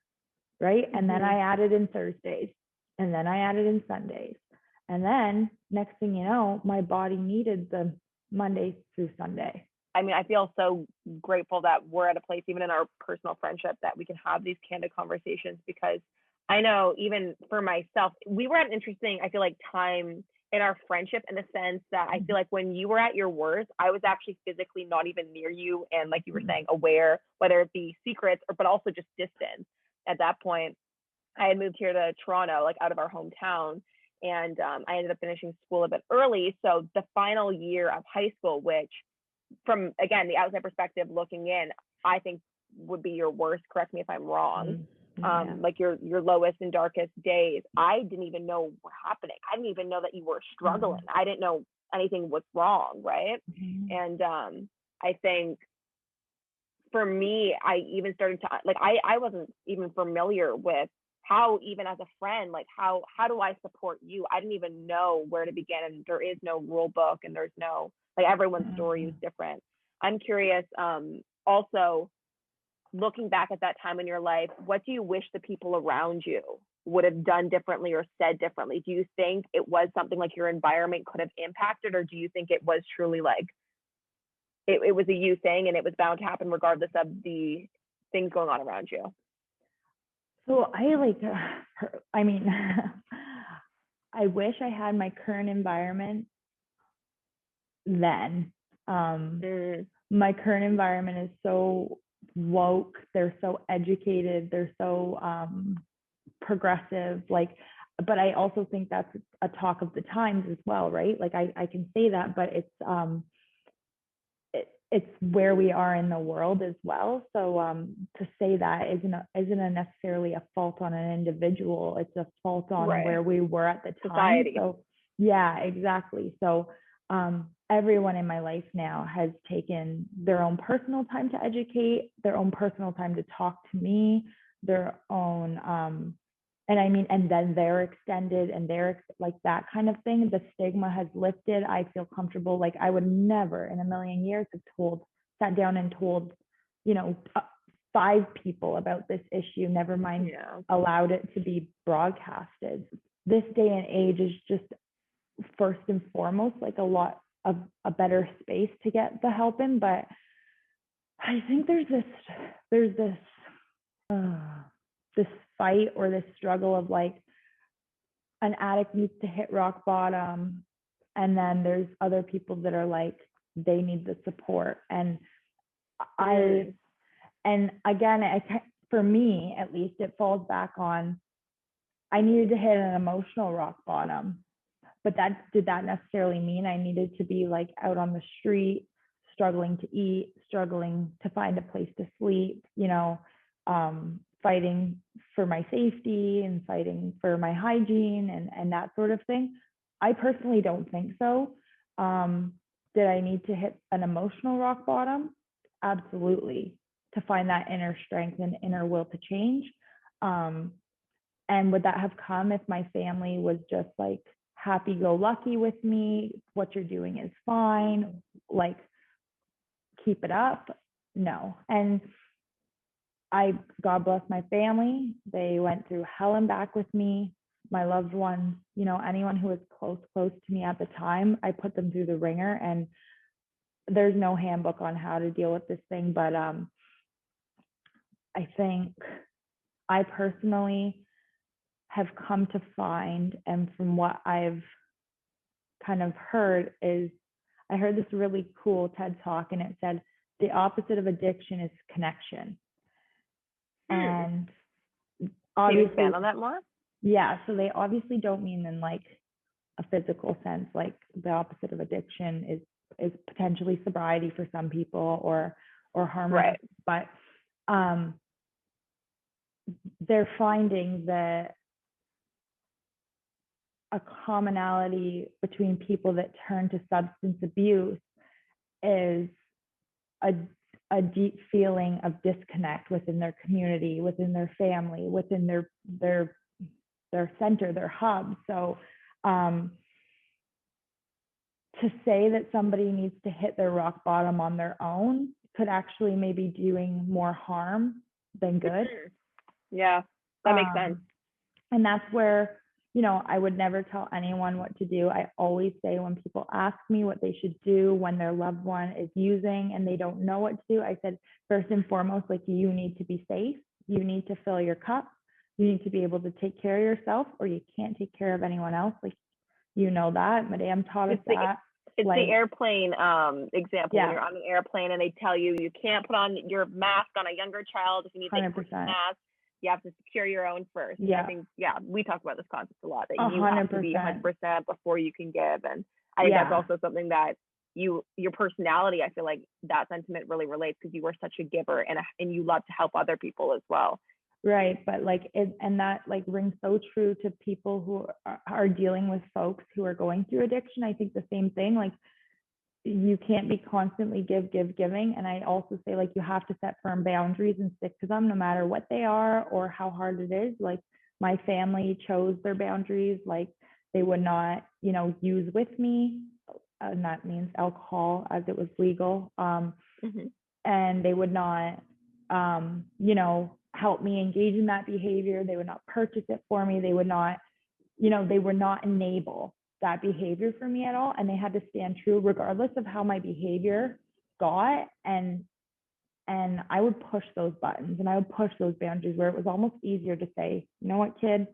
right? And then I added in Thursdays, and then I added in Sundays. And then next thing you know, my body needed the Monday through Sunday. I mean, I feel so grateful that we're at a place, even in our personal friendship, that we can have these candid conversations, because I know even for myself, we were at an interesting, I feel like, time in our friendship, in the sense that I feel like when you were at your worst, I was actually physically not even near you. And like you were saying, aware, whether it be secrets but also just distance. At that point, I had moved here to Toronto, like out of our hometown. And I ended up finishing school a bit early. So the final year of high school, which from, again, the outside perspective looking in, I think would be your worst, correct me if I'm wrong, like your lowest and darkest days, I didn't even know were happening. I didn't even know that you were struggling. I didn't know anything was wrong, right? And I think for me, I even started to, like, I wasn't even familiar with how, even as a friend, like how do I support you? I didn't even know where to begin, and there is no rule book, and there's no, like, everyone's story is different. I'm curious, also, looking back at that time in your life, what do you wish the people around you would have done differently or said differently? Do you think it was something like your environment could have impacted, or do you think it was truly like it was a you thing and it was bound to happen regardless of the things going on around you? So I mean, I wish I had my current environment then. My current environment is so woke, they're so educated, they're so progressive, like, but I also think that's a talk of the times as well, right? Like I can say that, but it's where we are in the world as well. So to say that isn't necessarily a fault on an individual, it's a fault on where we were at the time. Society. So yeah, exactly. So everyone in my life now has taken their own personal time to educate, their own personal time to talk to me, their own and I mean, and then they're extended, and they're like that kind of thing. The stigma has lifted. I feel comfortable. Like I would never in a million years have sat down and told, 5 people about this issue, never mind allowed it to be broadcasted. This day and age is just first and foremost like a lot of a better space to get the help in. But I think there's this fight or this struggle of like an addict needs to hit rock bottom, and then there's other people that are like they need the support. And again, for me at least, it falls back on I needed to hit an emotional rock bottom. But did that necessarily mean I needed to be like out on the street, struggling to eat, struggling to find a place to sleep, fighting for my safety and fighting for my hygiene and that sort of thing? I personally don't think so. Did I need to hit an emotional rock bottom? Absolutely, to find that inner strength and inner will to change. And would that have come if my family was just like happy-go-lucky with me? What you're doing is fine, like keep it up? No. And God bless my family. They went through hell and back with me. My loved ones, anyone who was close to me at the time, I put them through the ringer. And there's no handbook on how to deal with this thing. But I think I personally have come to find, and from what I've kind of heard is, I heard this really cool TED Talk, and it said the opposite of addiction is connection. And can you expand on that more? Yeah, so they obviously don't mean in like a physical sense. Like the opposite of addiction is potentially sobriety for some people, or harm. Right. But they're finding that a commonality between people that turn to substance abuse is a deep feeling of disconnect within their community, within their family, within their center, their hub. So to say that somebody needs to hit their rock bottom on their own could actually maybe doing more harm than good. Yeah, that makes sense. And that's where, you know, I would never tell anyone what to do. I always say when people ask me what they should do when their loved one is using and they don't know what to do, I said, first and foremost, like, you need to be safe. You need to fill your cup. You need to be able to take care of yourself, or you can't take care of anyone else. Like, you know that. Madame taught us that. It's like, the airplane example. When you're on an airplane and they tell you you can't put on your mask on a younger child if you need to put a mask. You have to secure your own first. Yeah. I think, we talk about this concept a lot, that you have to be 100% before you can give. And I think that's also something that your personality, I feel like that sentiment really relates, because you were such a giver and you love to help other people as well. Right. But like, and that like rings so true to people who are dealing with folks who are going through addiction. I think the same thing, like, you can't be constantly giving. And I also say, like, you have to set firm boundaries and stick to them no matter what they are or how hard it is. Like, my family chose their boundaries. Like, they would not, you know, use with me, and that means alcohol, as it was legal. And they would not, you know, help me engage in that behavior. They would not purchase it for me. They would not, you know, they would not enable that behavior for me at all. And they had to stand true regardless of how my behavior got. And I would push those buttons and I would push those boundaries where it was almost easier to say, you know what, kid,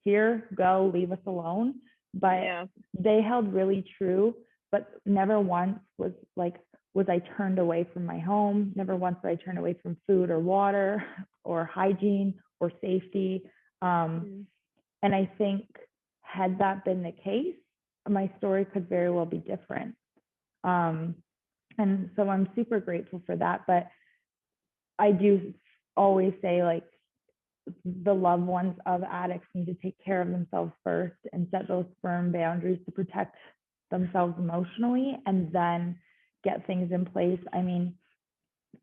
here, go, leave us alone. But they held really true, but never once was I turned away from my home. Never once did I turn away from food or water or hygiene or safety. And I think, had that been the case, my story could very well be different. And so I'm super grateful for that. But I do always say, like, the loved ones of addicts need to take care of themselves first and set those firm boundaries to protect themselves emotionally, and then get things in place. I mean,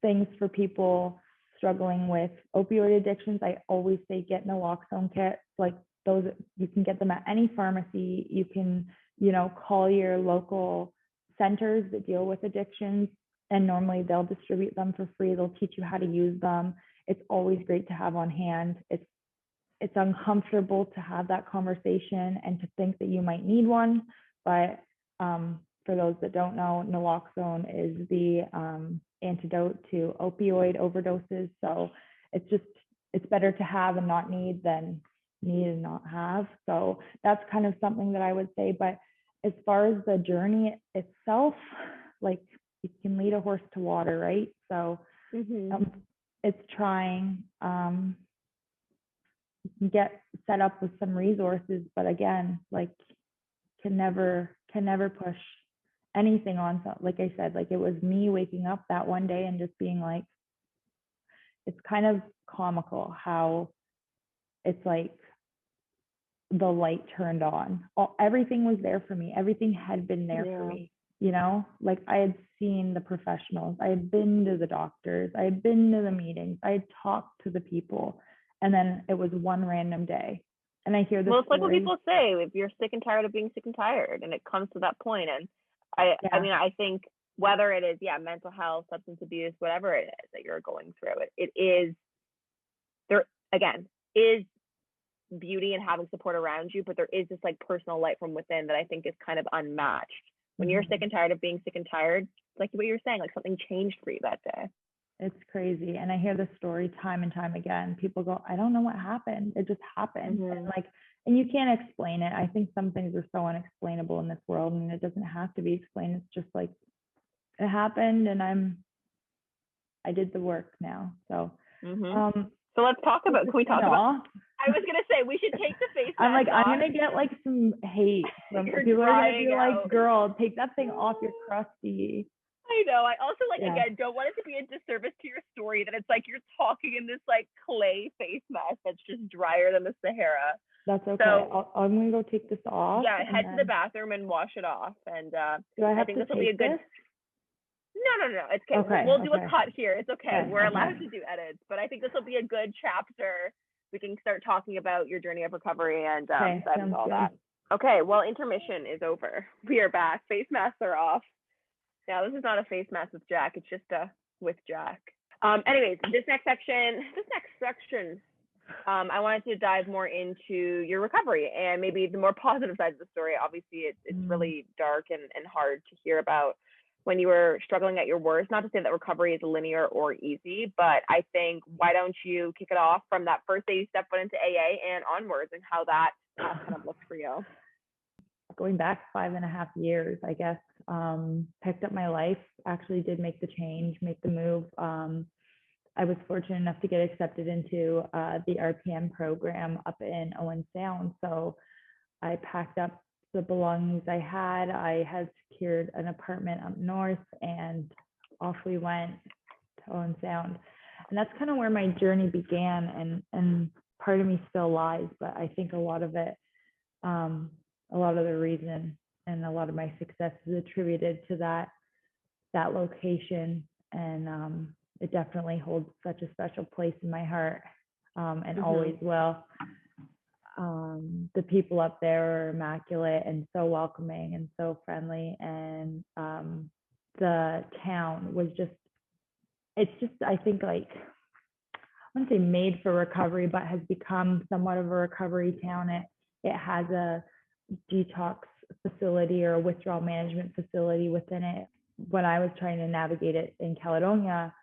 things for people struggling with opioid addictions, I always say get naloxone kits. Like, those, you can get them at any pharmacy. You can, you know, call your local centers that deal with addictions, and normally they'll distribute them for free. They'll teach you how to use them. It's always great to have on hand. It's uncomfortable to have that conversation and to think that you might need one, but for those that don't know, naloxone is the antidote to opioid overdoses. So it's better to have and not need than need and not have. So that's kind of something that I would say. But as far as the journey itself, like, you can lead a horse to water, right? So it's trying. You can get set up with some resources, but again, like, can never push anything on. So, like I said, like, it was me waking up that one day and just being like, it's kind of comical how it's like the light turned on. Everything was there for me. Everything had been there for me, you know, like, I had seen the professionals, I had been to the doctors, I had been to the meetings, I had talked to the people, and then it was one random day. And I hear this. Well, it's like what people say, if you're sick and tired of being sick and tired, and it comes to that point. And I mean, I think whether it is, mental health, substance abuse, whatever it is that you're going through, it is, there again is beauty in having support around you, but there is this like personal light from within that I think is kind of unmatched. When you're sick and tired of being sick and tired, like what you're saying, like something changed for you that day. It's crazy. And I hear this story time and time again. People go, I don't know what happened. It just happened. And you can't explain it. I think some things are so unexplainable in this world, and it doesn't have to be explained. It's just like, it happened, and I did the work now. So, so let's talk about, can we talk about, I was going to say, we should take the face I'm like, off. I'm going to get like some hate from people are going to be like, girl, take that thing off your crusty. I know. I also again, don't want it to be a disservice to your story that it's like you're talking in this like clay face mask that's just drier than the Sahara. That's okay. So I'm gonna go take this off. yeah, head to the bathroom and wash it off. And do I think this will be a good. No, it's okay. Okay, We'll do a cut here. It's okay. Okay, We're okay. allowed to do edits, but I think this will be a good chapter. We can start talking about your journey of recovery and all that. Okay, well, intermission is over. We are back. Face masks are off. Now, this is not a face mask with Jack. It's just with Jack. Anyways, this next section, I wanted to dive more into your recovery and maybe the more positive sides of the story. Obviously, it's really dark and hard to hear about when you were struggling at your worst. Not to say that recovery is linear or easy, but I think, why don't you kick it off from that first day you stepped foot into AA and onwards, and how that kind of looked for you? Going back 5.5 years, I guess, picked up my life, actually did make the change, make the move. I was fortunate enough to get accepted into the RPM program up in Owen Sound. So I packed up the belongings I had secured an apartment up north, and off we went to Owen Sound. And that's kind of where my journey began, and part of me still lies, but I think a lot of it, a lot of the reason and a lot of my success is attributed to that location. And it definitely holds such a special place in my heart, and always will. The people up there are immaculate and so welcoming and so friendly, and the town was it's just, I think, like, I wouldn't say made for recovery, but has become somewhat of a recovery town. It has a detox facility or a withdrawal management facility within it. When I was trying to navigate it in Caledonia,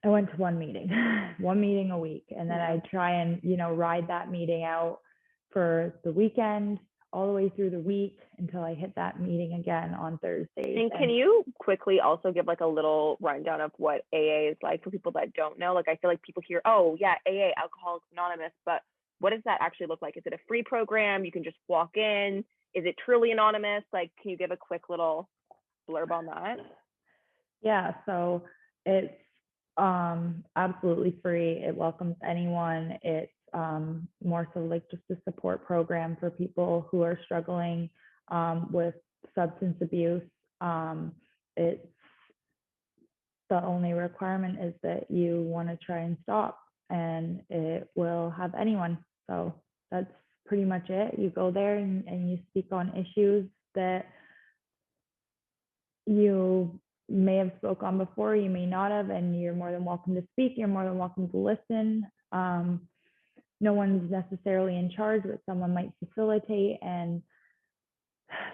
I went to one meeting a week, and then I'd try and, ride that meeting out for the weekend, all the way through the week until I hit that meeting again on Thursdays. And can you quickly also give like a little rundown of what AA is like for people that don't know? Like, I feel like people hear, oh yeah, AA, Alcoholics Anonymous, but what does that actually look like? Is it a free program? You can just walk in? Is it truly anonymous? Like, can you give a quick little blurb on that? Yeah, so it's absolutely free. It welcomes anyone. It's more so like just a support program for people who are struggling with substance abuse. It's the only requirement is that you want to try and stop, and it will have anyone. So that's pretty much it. You go there and you speak on issues that you may have spoke on before, you may not have, and you're more than welcome to speak. You're more than welcome to listen. No one's necessarily in charge, but someone might facilitate, and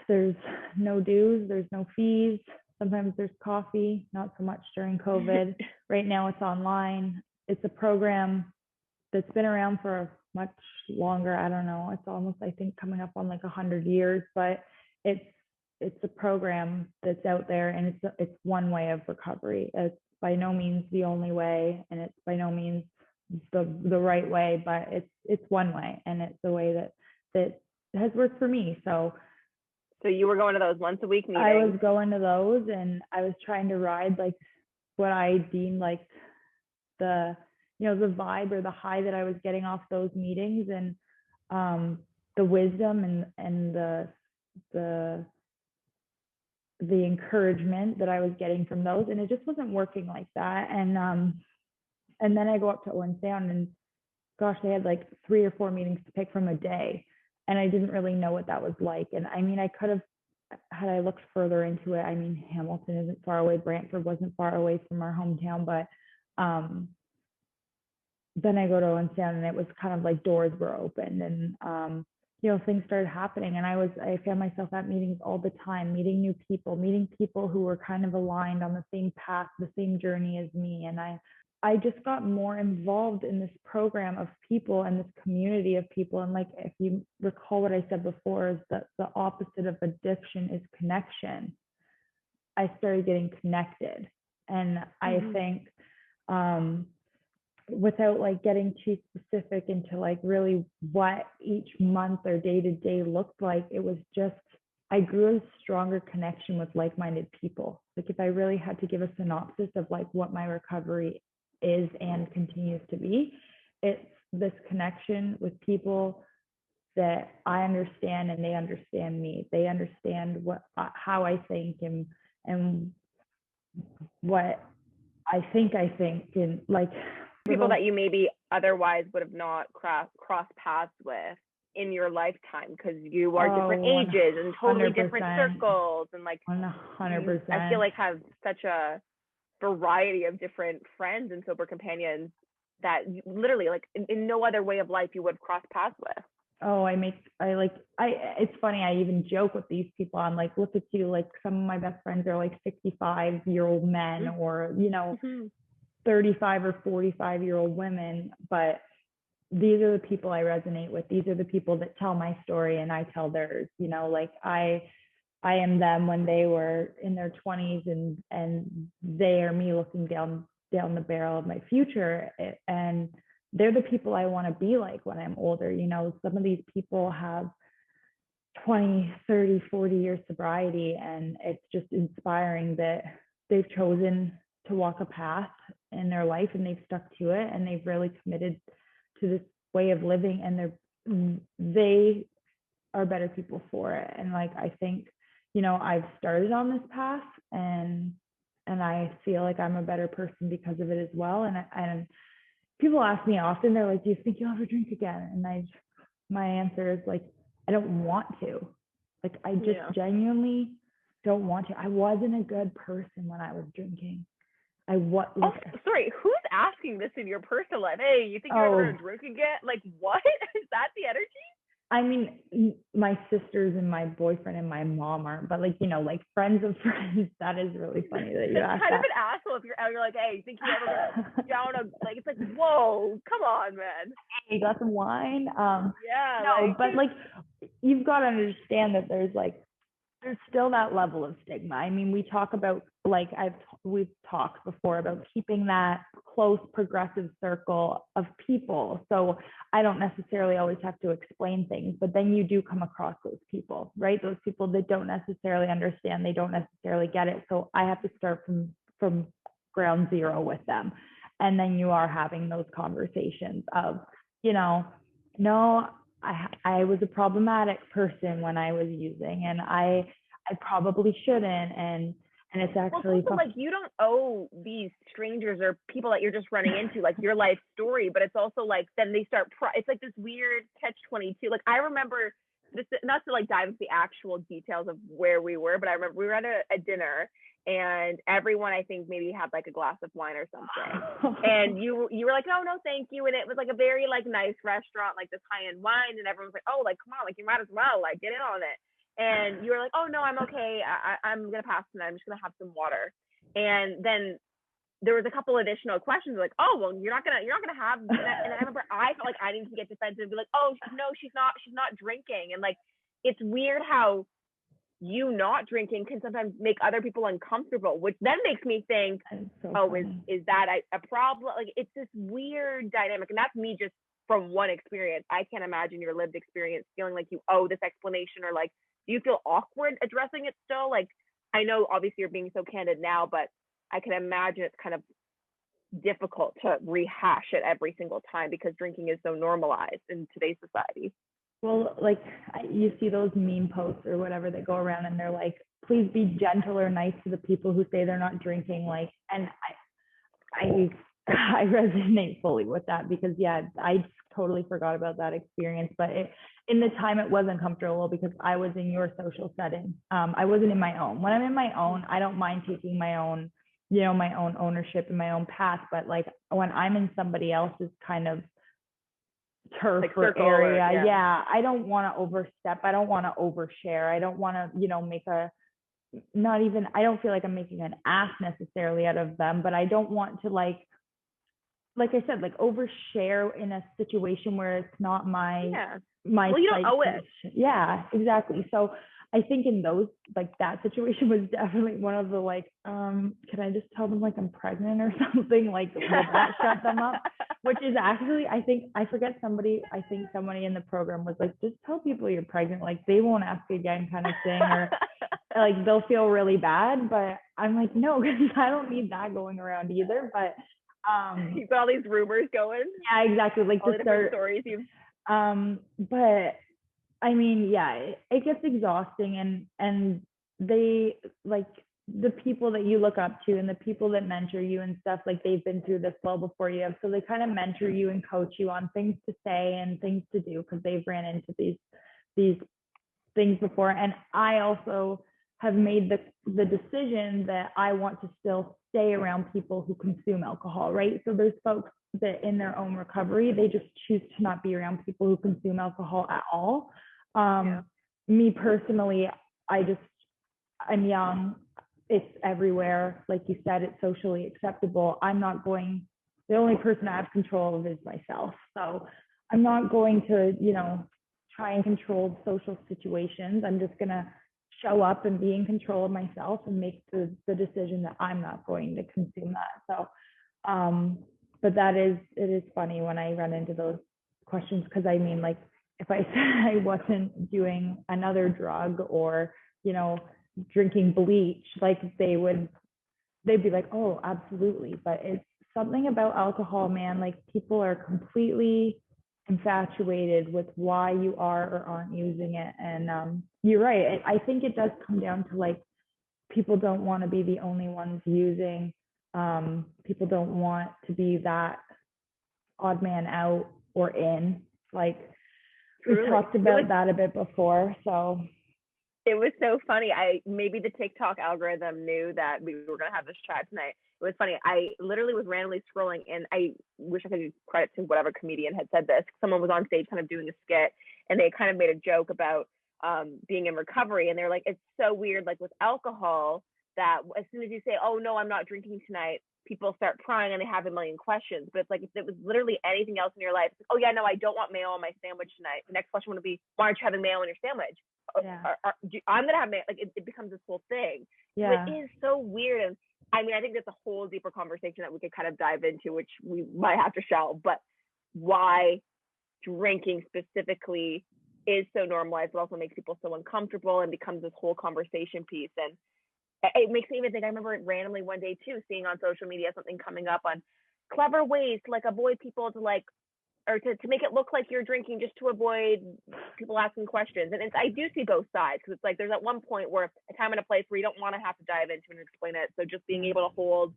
there's no dues, there's no fees. Sometimes there's coffee, not so much during COVID. Right now it's online. It's a program that's been around for much longer. I don't know. It's almost, I think, coming up on like 100 years, but it's a program that's out there, and it's one way of recovery. It's by no means the only way, and it's by no means the right way, but it's one way, and it's the way that has worked for me. So you were going to those once a week meetings? I was going to those, and I was trying to ride like what I deemed like the the vibe or the high that I was getting off those meetings, and the wisdom and the encouragement that I was getting from those, and it just wasn't working like that. And then I go up to Owen Sound, and gosh, they had like 3 or 4 meetings to pick from a day, and I didn't really know what that was like. And I mean, I could have, had I looked further into it, I mean, Hamilton isn't far away, Brantford wasn't far away from our hometown, but then I go to Owen Sound, and it was kind of like doors were opened, and things started happening, and I found myself at meetings all the time, meeting new people, meeting people who were kind of aligned on the same path, the same journey as me. And I just got more involved in this program of people and this community of people. And like, if you recall what I said before, is that the opposite of addiction is connection. I started getting connected. And I think without like getting too specific into like really what each month or day to day looked like, it was just I grew a stronger connection with like-minded people. Like if I really had to give a synopsis of like what my recovery is and continues to be, it's this connection with people that I understand and they understand me. They understand how I think and what I think and like people that you maybe otherwise would have not crossed paths with in your lifetime because you are different ages and totally 100%. different circles and like 100%. I feel like have such a variety of different friends and sober companions that literally like in no other way of life you would have crossed paths with. Oh, it's funny, I even joke with these people. I'm like, look at you, like some of my best friends are like 65-year-old men or, you know, 35 or 45-year-old women, but these are the people I resonate with. These are the people that tell my story and I tell theirs, you know, like I am them when they were in their 20s and they are me looking down the barrel of my future. And they're the people I want to be like when I'm older. You know, some of these people have 20, 30, 40 years sobriety, and it's just inspiring that they've chosen to walk a path in their life and they've stuck to it and they've really committed to this way of living, and they are better people for it. And like I think, you know, I've started on this path and I feel like I'm a better person because of it as well. And people ask me often, they're like, do you think you'll ever drink again? And my answer is like, I don't want to. Like I just genuinely don't want to. I wasn't a good person when I was drinking. Sorry, who's asking this in your personal life? Hey, you think you're ever gonna drink again? Like what? Is that the energy? I mean, my sisters and my boyfriend and my mom aren't, but like, you know, like friends of friends, that is really funny that you asked that. Kind of an asshole if you're like, hey, you think you're ever gonna down like it's like, whoa, come on, man. Hey, you got some wine? Yeah. No, but like you've got to understand that there's still that level of stigma. I mean, we talk about like we've talked before about keeping that close progressive circle of people. So I don't necessarily always have to explain things, but then you do come across those people, right? Those people that don't necessarily understand, they don't necessarily get it. So I have to start from ground zero with them. And then you are having those conversations of, you know, no, I was a problematic person when I was using, and I probably shouldn't. And it's actually like you don't owe these strangers or people that you're just running into like your life story, but it's also like then they start it's like this weird catch-22. Like I remember this, not to like dive into the actual details of where we were, but I remember we were at a dinner and everyone I think maybe had like a glass of wine or something. And you were like, no, thank you. And it was like a very like nice restaurant, like this high-end wine, and everyone's like, oh, like come on, like you might as well like get in on it. And you were like, oh no, I'm okay. I'm gonna pass tonight. I'm just gonna have some water. And then there was a couple additional questions like, oh well, you're not gonna have that. And I remember I felt like I needed to get defensive and be like, oh no, she's not drinking. And like it's weird how you not drinking can sometimes make other people uncomfortable, which then makes me think, is that a problem? Like it's this weird dynamic, and that's me just from one experience. I can't imagine your lived experience feeling like you owe this explanation, or like, do you feel awkward addressing it still? Like, I know obviously you're being so candid now, but I can imagine it's kind of difficult to rehash it every single time because drinking is so normalized in today's society. Well, like you see those meme posts or whatever that go around and they're like, please be gentle or nice to the people who say they're not drinking. Like, and I resonate fully with that because I totally forgot about that experience, but in the time it wasn't comfortable because I was in your social setting. I wasn't in my own. When I'm in my own, I don't mind taking my own, you know, my own ownership and my own path. But like when I'm in somebody else's kind of turf like or area, I don't want to overstep. I don't want to overshare. I don't want to, you know, I don't feel like I'm making an ass necessarily out of them, but I don't want to like I said, like overshare in a situation where it's not my well, you don't owe it. Yeah, exactly. So I think in those, like that situation was definitely one of the like, can I just tell them like I'm pregnant or something? Like, will that shut them up? Which is actually, I think somebody in the program was like, just tell people you're pregnant, like they won't ask again kind of thing, or like they'll feel really bad. But I'm like, no, because I don't need that going around either. But you've got all these rumors going. Yeah, exactly. Like all to the start stories you've but I mean, yeah, it gets exhausting, and they like the people that you look up to and the people that mentor you and stuff, like they've been through this well before you have, so they kind of mentor you and coach you on things to say and things to do because they've ran into these things before. And I also have made the decision that I want to still stay around people who consume alcohol, right? So there's folks that in their own recovery, they just choose to not be around people who consume alcohol at all. Me personally, I'm young, it's everywhere. Like you said, it's socially acceptable. The only person I have control of is myself. So I'm not going to, try and control social situations. I'm just going to show up and be in control of myself and make the decision that I'm not going to consume that. So, but it is funny when I run into those questions, because I mean, like, if I said I wasn't doing another drug or, drinking bleach, like they'd be like, oh, absolutely. But it's something about alcohol, man. Like people are completely infatuated with why you are or aren't using it. And you're right. I think it does come down to like, people don't want to be the only ones using. People don't want to be that odd man out or in. Like we talked about that a bit before. So it was so funny. Maybe the TikTok algorithm knew that we were going to have this chat tonight. It was funny. I literally was randomly scrolling, and I wish I could give credit to whatever comedian had said this. Someone was on stage kind of doing a skit, and they kind of made a joke about being in recovery. And they're like, it's so weird, like with alcohol, that as soon as you say, oh, no, I'm not drinking tonight, people start prying and they have a million questions. But it's like, if it was literally anything else in your life, it's like, oh, yeah, no, I don't want mayo on my sandwich tonight. The next question would be, why aren't you having mayo on your sandwich? Yeah. I'm going to have mayo. Like, it becomes this whole thing. Yeah. It is so weird. And I mean, I think that's a whole deeper conversation that we could kind of dive into, which we might have to shelve. But why drinking specifically is so normalized, but also makes people so uncomfortable and becomes this whole conversation piece. And it makes me even think, I remember randomly one day too, seeing on social media something coming up on clever ways to like avoid people to like, or to make it look like you're drinking just to avoid people asking questions. And I do see both sides, because it's like there's at one point where a time and a place where you don't want to have to dive into and explain it. So just being able to hold,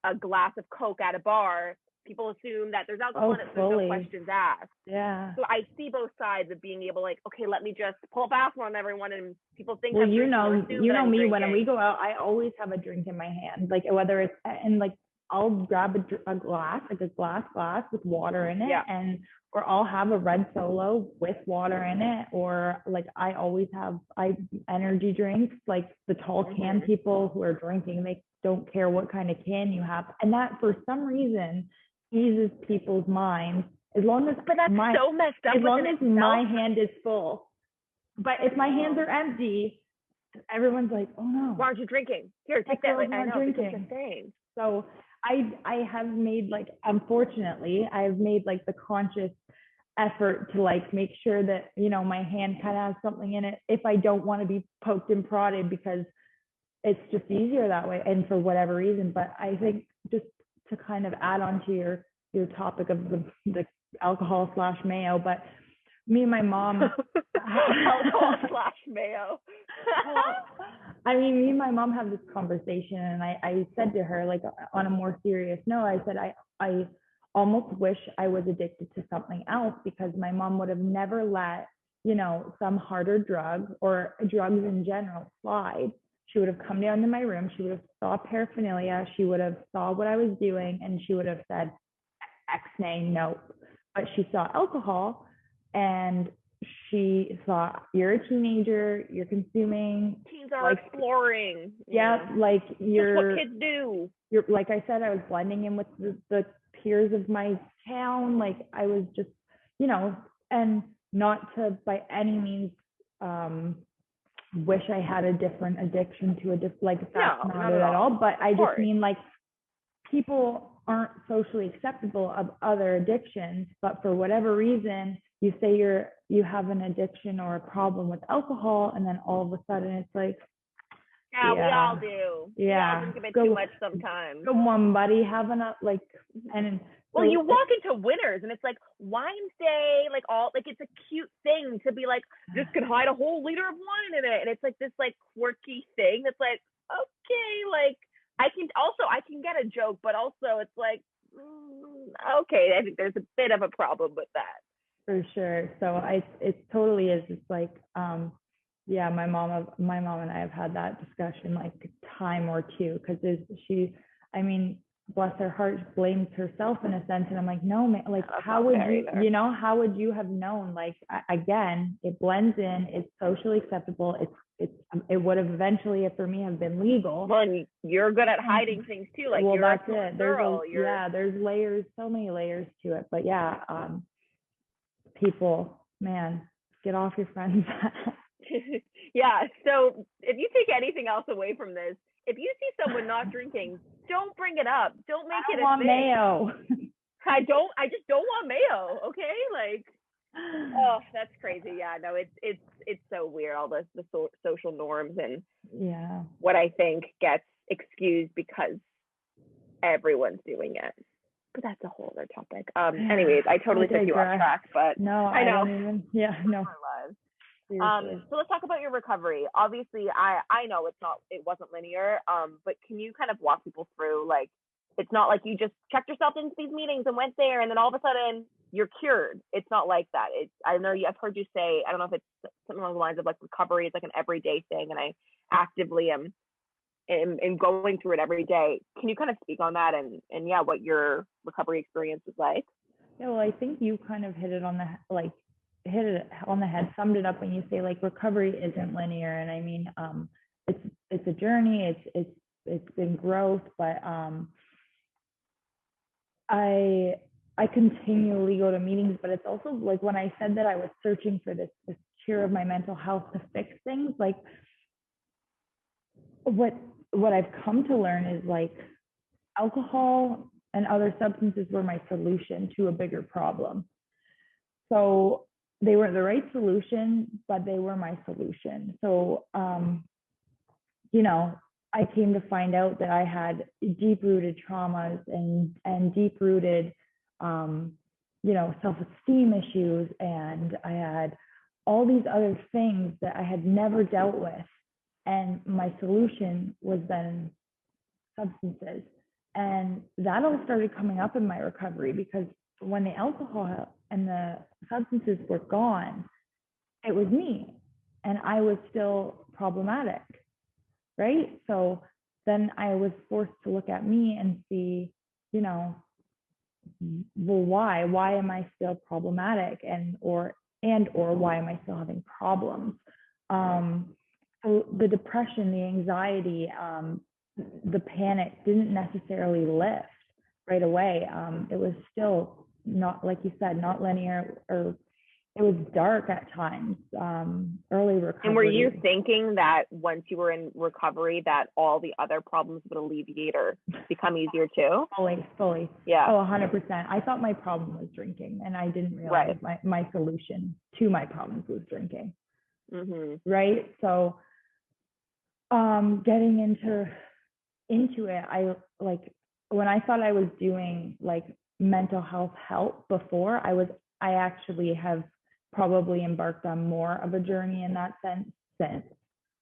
a glass of Coke at a bar, people assume that there's alcohol in it, so there's no questions asked. Yeah. So I see both sides of being able, like, okay, let me just pull a fast one on everyone, and people think. Well, you know me, when we go out, I always have a drink in my hand, like whether it's and like I'll grab a glass, like a glass with water in it, yeah. Or I'll have a red Solo with water in it, or like I always have energy drinks, like the tall can people who are drinking, they don't care what kind of can you have, and that for some reason eases people's minds, as long as so messed up. As long as my hand is full, but if my hands are empty, everyone's like, oh no, why aren't you drinking? Here, take that. I know, it's a thing. So I have made, like, unfortunately, I've made like the conscious effort to like make sure that, my hand kind of has something in it if I don't want to be poked and prodded, because it's just easier that way and for whatever reason. But I think just to kind of add on to your topic of the alcohol / mayo, but me and my mom alcohol / mayo. I mean, me and my mom have this conversation, and I said to her, like, on a more serious note, I said, I almost wish I was addicted to something else, because my mom would have never let, some harder drug or drugs in general slide. She would have come down to my room. She would have saw paraphernalia. She would have saw what I was doing, and she would have said, X-nay, nope. But she saw alcohol, and she thought, you're a teenager, you're consuming. Teens are exploring. Yeah, like you're. That's what kids do. You're, like I said, I was blending in with the peers of my town. Like I was just, and not to by any means wish I had a different addiction to like that's not it at all. But I just mean, like, people aren't socially acceptable of other addictions, but for whatever reason, you say you have an addiction or a problem with alcohol, and then all of a sudden it's like, yeah, we all do. Yeah. We all drink a bit too much sometimes. Come on, buddy, having a like, and well, you walk into Winners and it's like wine day, like all like it's a cute thing to be like, this could hide a whole liter of wine in it, and it's like this like quirky thing that's like, okay, like I can get a joke, but also it's like, okay, I think there's a bit of a problem with that. For sure. So it totally is. It's like, yeah, my mom and I have had that discussion like a time or two, because she, I mean, bless her heart, blames herself in a sense, and I'm like, no, man, like how would you, how would you have known? Like again, it blends in, it's socially acceptable, it would have eventually, for me, have been legal. Well, and you're good at hiding things too. Like, well, that's it. There's layers, so many layers to it. But yeah, people, man, get off your friends. Yeah. So if you take anything else away from this, if you see someone not drinking, don't bring it up. Don't make it a thing. Mayo. I just don't want mayo. Okay, like. Oh, that's crazy. Yeah, no, it's so weird, all the social norms and what I think gets excused because everyone's doing it. But that's a whole other topic. Anyways, I totally took you off track, but no, I know. So let's talk about your recovery. Obviously, I know it wasn't linear. But can you kind of walk people through, like, it's not like you just checked yourself into these meetings and went there and then all of a sudden you're cured. It's not like that. I know I've heard you say, I don't know if it's something along the lines of like recovery is like an everyday thing, and I actively am going through it every day. Can you kind of speak on that and yeah, what your recovery experience was like? Yeah, well, I think you kind of hit it on the head, summed it up when you say like recovery isn't linear. And I mean, it's a journey, it's been growth, but I continually go to meetings, but it's also like when I said that I was searching for this cure of my mental health to fix things, like what I've come to learn is like alcohol and other substances were my solution to a bigger problem. So they weren't the right solution, but they were my solution. So, I came to find out that I had deep-rooted traumas and deep-rooted, self-esteem issues, and I had all these other things that I had never dealt with. And my solution was then substances. And that all started coming up in my recovery, because when the alcohol and the substances were gone, it was me, and I was still problematic, right? So then I was forced to look at me and see, well, why am I still problematic, and or why am I still having problems? So the depression, the anxiety, the panic didn't necessarily lift right away. It was still not, like you said, not linear, or it was dark at times, early recovery. And were you thinking that once you were in recovery that all the other problems would alleviate or become easier too? Fully. Yeah. Oh, 100%. I thought my problem was drinking, and I didn't realize my solution to my problems was drinking. Mm-hmm. Right? So getting into it, I like, when I thought I was doing like mental health help before, I actually have probably embarked on more of a journey in that sense since.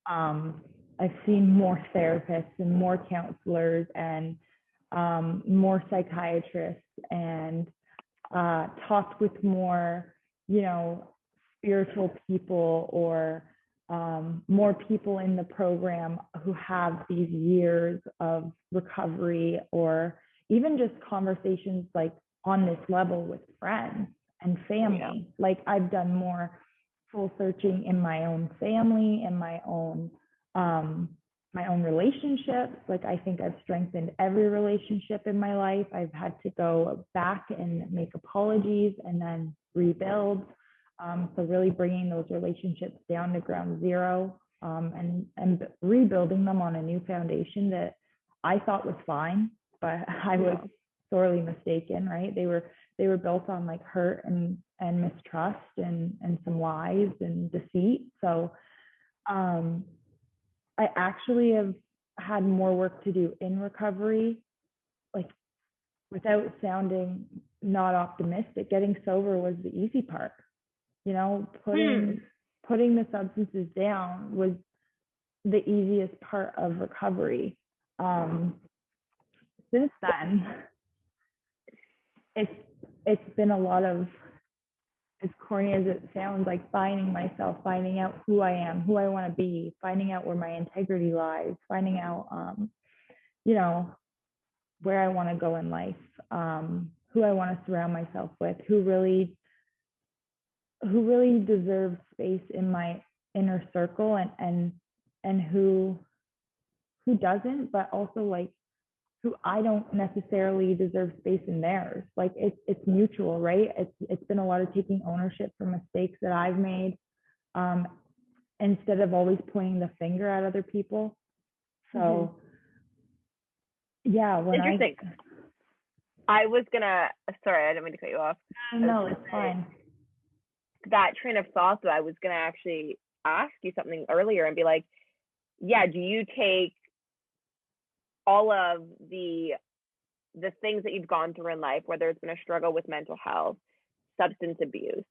I've seen more therapists and more counselors and more psychiatrists, and talked with more, spiritual people, or more people in the program who have these years of recovery, or even just conversations like on this level with friends and family. Yeah. Like I've done more soul searching in my own family, in my own relationships. Like I think I've strengthened every relationship in my life. I've had to go back and make apologies and then rebuild. So really bringing those relationships down to ground zero, and rebuilding them on a new foundation that I thought was fine, but I was sorely mistaken, right? They were built on like hurt and mistrust and some lies and deceit. So I actually have had more work to do in recovery, like without sounding not optimistic. Getting sober was the easy part. You know, putting the substances down was the easiest part of recovery. Since then, it's been a lot of, as corny as it sounds, like finding myself, finding out who I am, who I want to be, finding out where my integrity lies, finding out, you know, where I want to go in life, who I want to surround myself with, who really deserves space in my inner circle, and who doesn't, but also like who I don't necessarily deserve space in theirs. Like it's mutual, right? It's been a lot of taking ownership for mistakes that I've made, instead of always pointing the finger at other people. So yeah, interesting. I was gonna, sorry, I didn't mean to cut you off. No, it's fine. That train of thought, though, I was gonna actually ask you something earlier and be like, yeah, do you take all of the things that you've gone through in life, whether it's been a struggle with mental health, substance abuse,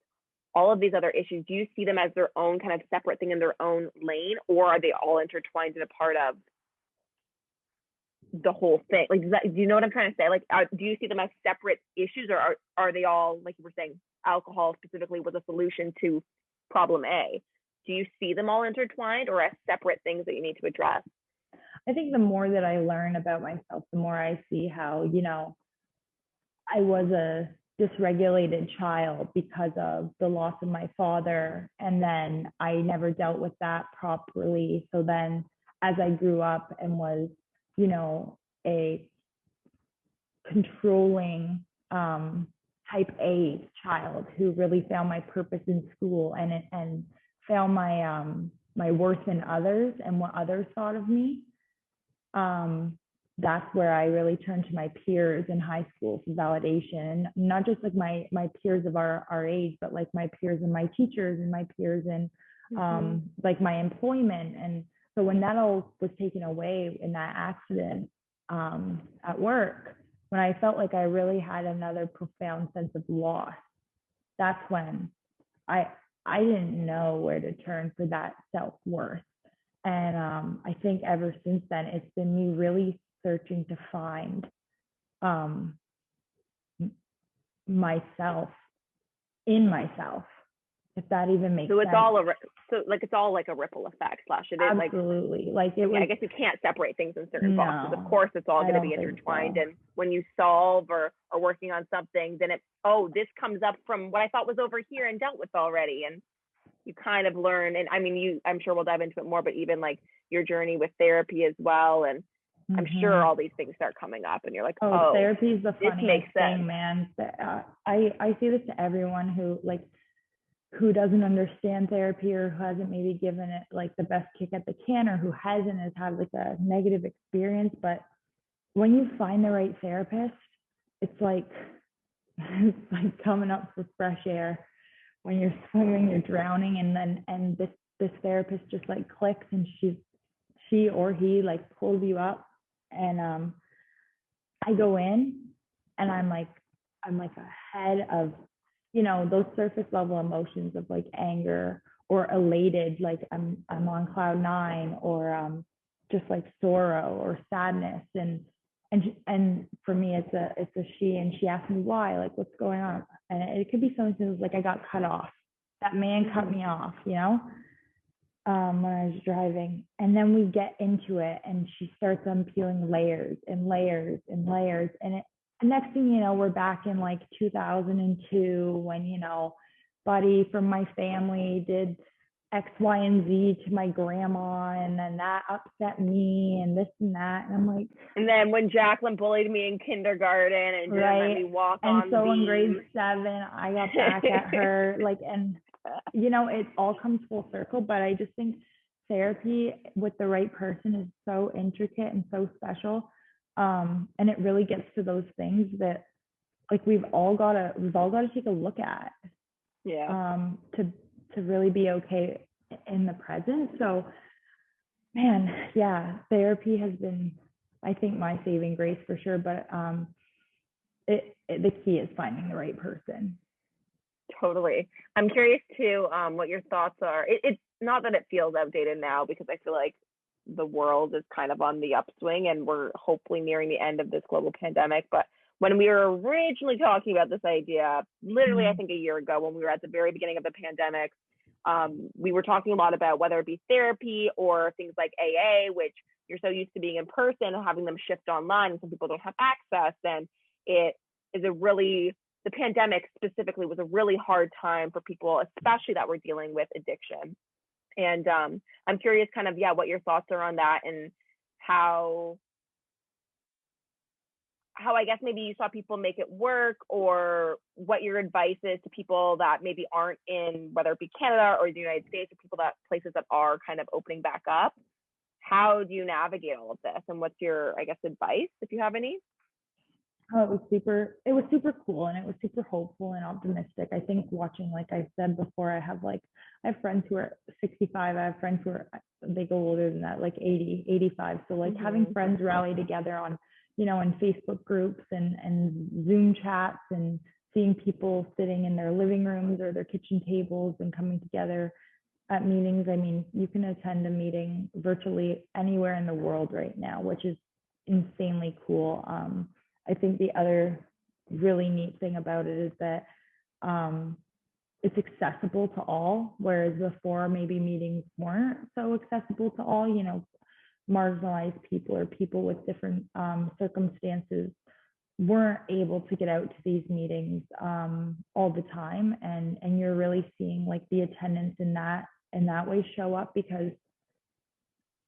all of these other issues, do you see them as their own kind of separate thing in their own lane, or are they all intertwined and a part of the whole thing? Like, do you know what I'm trying to say? Like, do you see them as separate issues, or are they all, like you were saying, alcohol specifically was a solution to problem A? Do you see them all intertwined or as separate things that you need to address? I think the more that I learn about myself, the more I see how, you know, I was a dysregulated child because of the loss of my father. And then I never dealt with that properly. So then as I grew up and was, you know, a controlling type A child who really found my purpose in school and found my my worth in others and what others thought of me, that's where I really turned to my peers in high school for validation. Not just like my peers of our age, but like my peers and my teachers and my peers in like my employment. And so when that all was taken away in that accident at work, when I felt like I really had another profound sense of loss, that's when I didn't know where to turn for that self-worth. And I think ever since then, it's been me really searching to find myself in myself, if that even makes sense. So it's all like a ripple effect / it is absolutely like it was, I guess you can't separate things in certain boxes. Of course, it's all going to be intertwined. So. And when you solve or are working on something, then this comes up from what I thought was over here and dealt with already. And you kind of learn, and I mean, I'm sure we'll dive into it more, but even like your journey with therapy as well. And I'm sure all these things start coming up and you're like, oh, therapy is the funniest thing, man. I say this to everyone who doesn't understand therapy or who hasn't maybe given it like the best kick at the can, or who has had like a negative experience. But when you find the right therapist, it's like coming up for fresh air. When you're swimming, you're drowning, and this therapist just like clicks, and she or he like pulls you up. And I go in and I'm like ahead of, you know, those surface level emotions of like anger or elated, like I'm on cloud 9, or just like sorrow or sadness. And for me, it's a she, and she asked me why, like what's going on. And it could be something like I got cut off. That man cut me off, you know, when I was driving. And then we get into it, and she starts unpeeling layers and layers and layers. And next thing you know, we're back in like 2002 when, you know, buddy from my family did X, Y, and Z to my grandma, and then that upset me, and this and that. And I'm like, and then when Jaclyn bullied me in kindergarten and didn't let me walk on and so in grade 7, I got back at her, like, and you know, it all comes full circle. But I just think therapy with the right person is so intricate and so special. And it really gets to those things that like we've all got to take a look at, to really be okay in the present. So man, yeah, therapy has been, I think, my saving grace for sure. But the key is finding the right person. Totally. I'm curious too, what your thoughts are. It's not that it feels outdated now, because I feel like the world is kind of on the upswing and we're hopefully nearing the end of this global pandemic. But when we were originally talking about this idea, literally, I think a year ago, when we were at the very beginning of the pandemic, we were talking a lot about whether it be therapy or things like AA, which you're so used to being in person and having them shift online, and some people don't have access. And it is the pandemic specifically was a really hard time for people, especially that were dealing with addiction. And I'm curious kind of, what your thoughts are on that, and how I guess maybe you saw people make it work, or what your advice is to people that maybe aren't in, whether it be Canada or the United States, or places that are kind of opening back up. How do you navigate all of this, and what's your, I guess, advice, if you have any? Oh, it was super cool, and it was super hopeful and optimistic. I think watching, like I said before, I have friends who are 65. I have friends who they go older than that, like 80, 85. So like having friends rally together on, in Facebook groups and Zoom chats, and seeing people sitting in their living rooms or their kitchen tables and coming together at meetings. I mean, you can attend a meeting virtually anywhere in the world right now, which is insanely cool. I think the other really neat thing about it is that it's accessible to all, whereas before maybe meetings weren't so accessible to all. Marginalized people or people with different circumstances weren't able to get out to these meetings all the time, and you're really seeing like the attendance in that way show up, because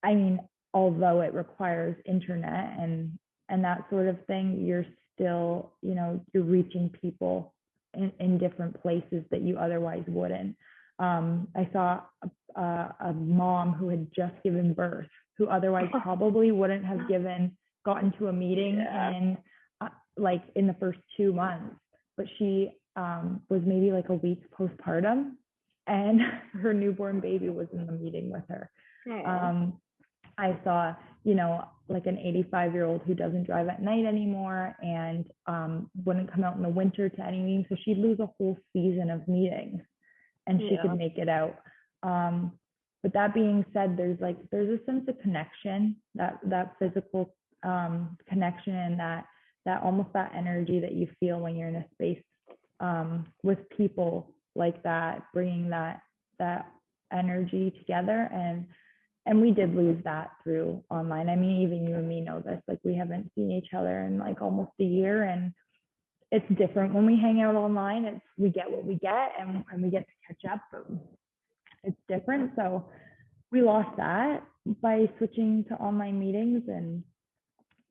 I mean, although it requires internet and that sort of thing, you're still, you're reaching people in different places that you otherwise wouldn't. I saw a mom who had just given birth, who otherwise probably wouldn't have gotten to a meeting in the first 2 months, but she was maybe like a week postpartum, and her newborn baby was in the meeting with her. I saw, like an 85-year-old who doesn't drive at night anymore, and wouldn't come out in the winter to any meetings. So she'd lose a whole season of meetings, and she could make it out. But that being said, there's a sense of connection, that physical connection, and that almost that energy that you feel when you're in a space with people like that, bringing that energy together. And we did lose that through online. I mean, even you and me know this, like we haven't seen each other in like almost a year, and it's different when we hang out online. We get what we get, and we get to catch up, but it's different. So we lost that by switching to online meetings. And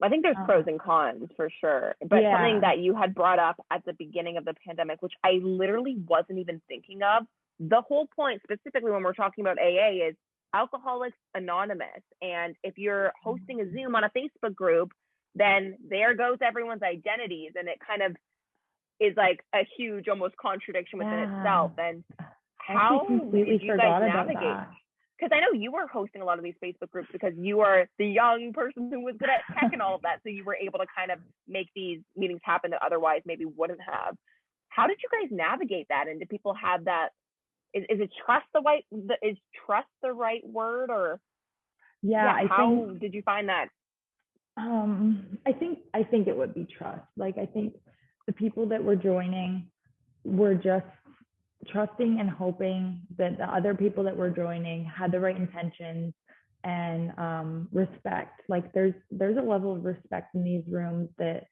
I think there's pros and cons for sure, but something that you had brought up at the beginning of the pandemic, which I literally wasn't even thinking of. The whole point, specifically when we're talking about AA, is Alcoholics Anonymous. And if you're hosting a Zoom on a Facebook group, then there goes everyone's identities, and it kind of is like a huge almost contradiction within itself. And how did you guys navigate? Because I know you were hosting a lot of these Facebook groups because you are the young person who was good at tech and all of that, so you were able to kind of make these meetings happen that otherwise maybe wouldn't have. How did you guys navigate that? And do people have that? Is it trust is trust the right word? Or how did you find that? I think it would be trust. Like, I think the people that were joining were just trusting and hoping that the other people that were joining had the right intentions and respect. Like there's a level of respect in these rooms that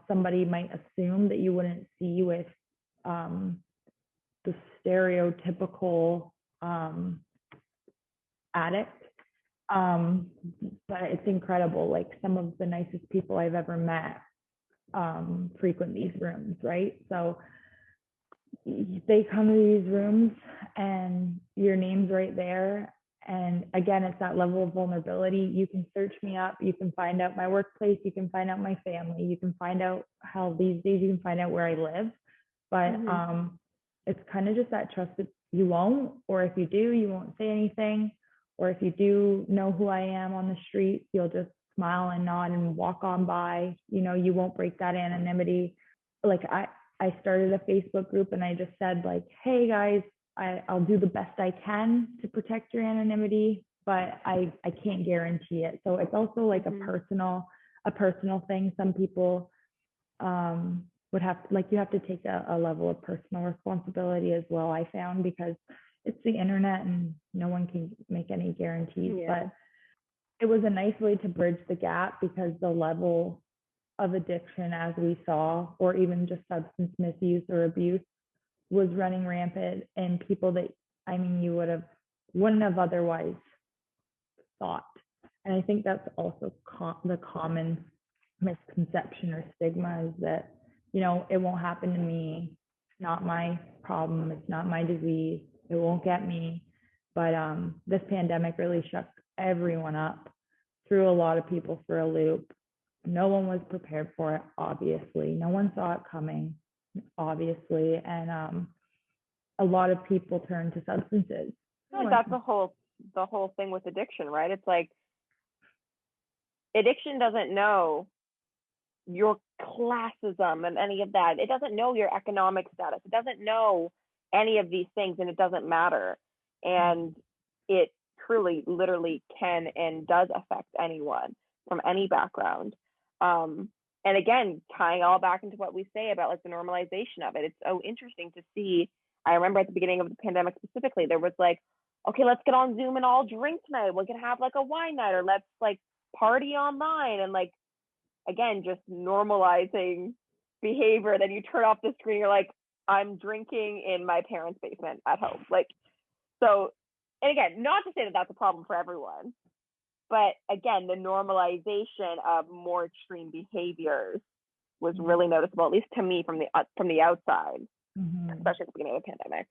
somebody might assume that you wouldn't see with the stereotypical addict. But it's incredible. Like some of the nicest people I've ever met frequent these rooms, right? So they come to these rooms and your name's right there, And again, it's that level of vulnerability. You can search me up, you can find out my workplace, you can find out my family, you can find out how these days you can find out where I live. But it's kind of just that trust that you won't, or if you do, you won't say anything. Or if you do know who I am on the street, you'll just smile and nod and walk on by. You know, you won't break that anonymity. Like I started a Facebook group and I just said like, hey guys, I'll do the best I can to protect your anonymity, but I can't guarantee it. So it's also like a personal thing. Some people would have, like, you have to take a level of personal responsibility as well, I found, because it's the internet and no one can make any guarantees. But it was a nice way to bridge the gap, because the level of addiction, as we saw, or even just substance misuse or abuse, was running rampant in people that, I mean, you wouldn't have otherwise thought. And I think that's also the common misconception or stigma, is that, you know, it won't happen to me. It's not my problem. It's not my disease. It won't get me. But this pandemic really shook everyone up, threw a lot of people for a loop. No one was prepared for it, obviously. No one saw it coming, obviously. And a lot of people turn to substances. That's the whole thing with addiction, right? It's like addiction doesn't know your classism and any of that. It doesn't know your economic status. It doesn't know any of these things, and it doesn't matter. And it truly, literally can and does affect anyone from any background. And again, tying all back into what we say about like the normalization of it, it's so interesting to see. I remember at the beginning of the pandemic specifically, there was like, okay, let's get on Zoom and all drink tonight. We can have like a wine night, or let's like party online. And like, again, just normalizing behavior. Then you turn off the screen, you're like, I'm drinking in my parents' basement at home. Like, so, and again, not to say that that's a problem for everyone, but again, the normalization of more extreme behaviors was really noticeable, at least to me from the outside, especially at the beginning of the pandemic.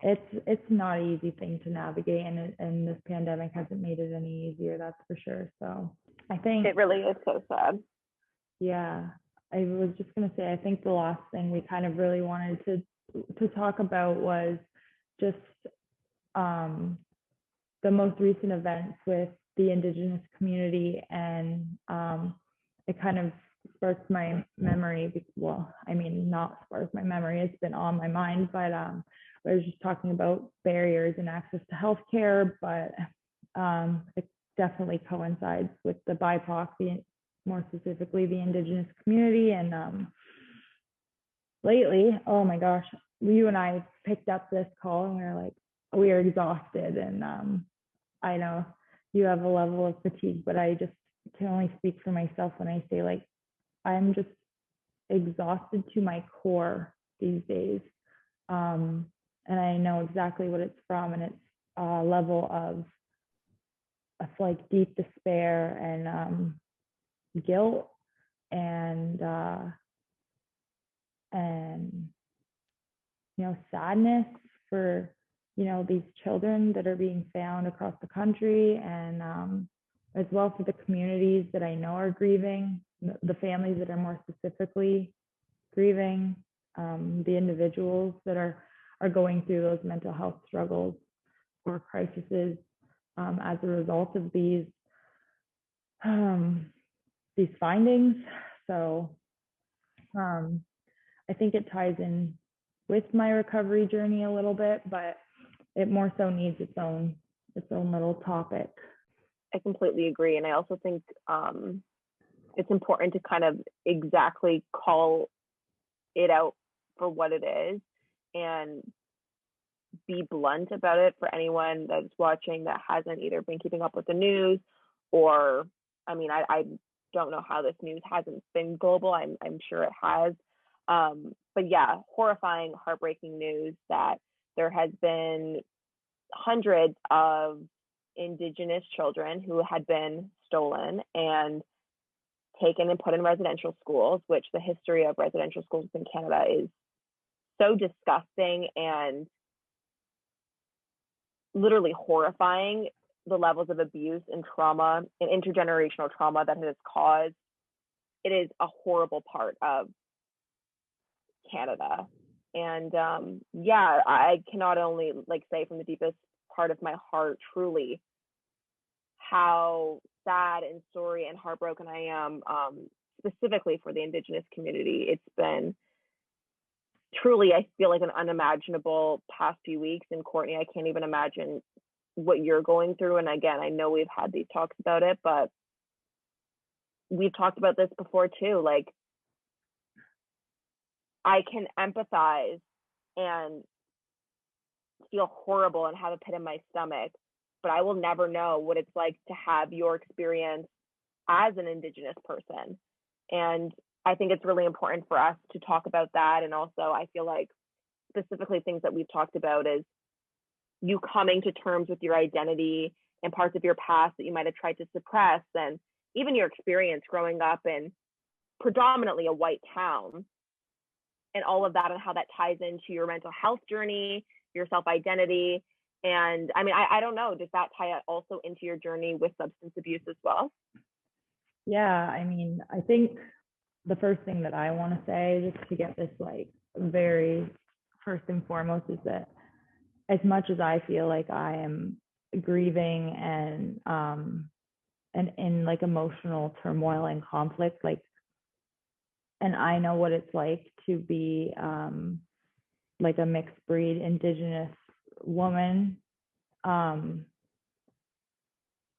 It's not an easy thing to navigate, and this pandemic hasn't made it any easier, that's for sure. So I think it really is so sad. Yeah, I was just gonna say, I think the last thing we kind of really wanted to talk about was just the most recent events with the indigenous community, and it kind of sparked my memory. Well, I mean, not sparked my memory, it's been on my mind, but I was just talking about barriers and access to healthcare, but it definitely coincides with the BIPOC, more specifically the indigenous community. And lately, oh my gosh, you and I picked up this call and we are exhausted, and I know you have a level of fatigue, but I just can only speak for myself when I say, like, I'm just exhausted to my core these days. And I know exactly what it's from, and it's a level of like deep despair and guilt and you know, sadness for, you know, these children that are being found across the country, and as well for the communities that I know are grieving, the families that are more specifically grieving, the individuals that are going through those mental health struggles or crises as a result of these findings. So I think it ties in with my recovery journey a little bit, but it more so needs its own little topic. I completely agree. And I also think it's important to kind of exactly call it out for what it is and be blunt about it for anyone that's watching that hasn't either been keeping up with the news, or, I mean, I don't know how this news hasn't been global. I'm sure it has. But yeah, horrifying, heartbreaking news that there has been hundreds of indigenous children who had been stolen and taken and put in residential schools, which the history of residential schools in Canada is so disgusting and literally horrifying the levels of abuse and trauma and intergenerational trauma that it has caused, it is a horrible part of Canada. And yeah, I cannot only like say from the deepest part of my heart, truly, how sad and sorry and heartbroken I am, specifically for the Indigenous community. It's been truly, I feel like, an unimaginable past few weeks. And Courtney, I can't even imagine what you're going through. And again, I know we've had these talks about it, but we've talked about this before too. Like, I can empathize and feel horrible and have a pit in my stomach, but I will never know what it's like to have your experience as an Indigenous person. And I think it's really important for us to talk about that. And also, I feel like specifically things that we've talked about is you coming to terms with your identity and parts of your past that you might have tried to suppress, and even your experience growing up in predominantly a white town, and all of that, and how that ties into your mental health journey, your self-identity. And I mean, I don't know, does that tie also into your journey with substance abuse as well? Yeah, I mean, I think the first thing that I want to say, just to get this like very first and foremost, is that as much as I feel like I am grieving and in like emotional turmoil and conflict, like, and I know what it's like to be like a mixed breed Indigenous woman. I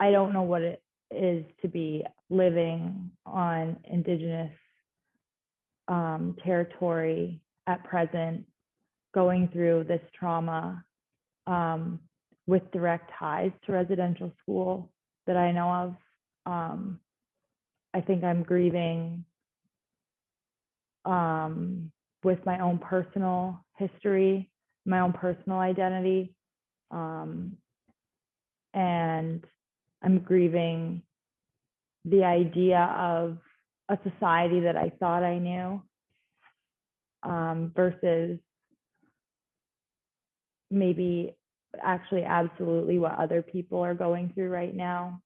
don't know what it is to be living on Indigenous territory at present, going through this trauma with direct ties to residential school that I know of. I think I'm grieving with my own personal history, my own personal identity. And I'm grieving the idea of a society that I thought I knew versus maybe actually absolutely what other people are going through right now.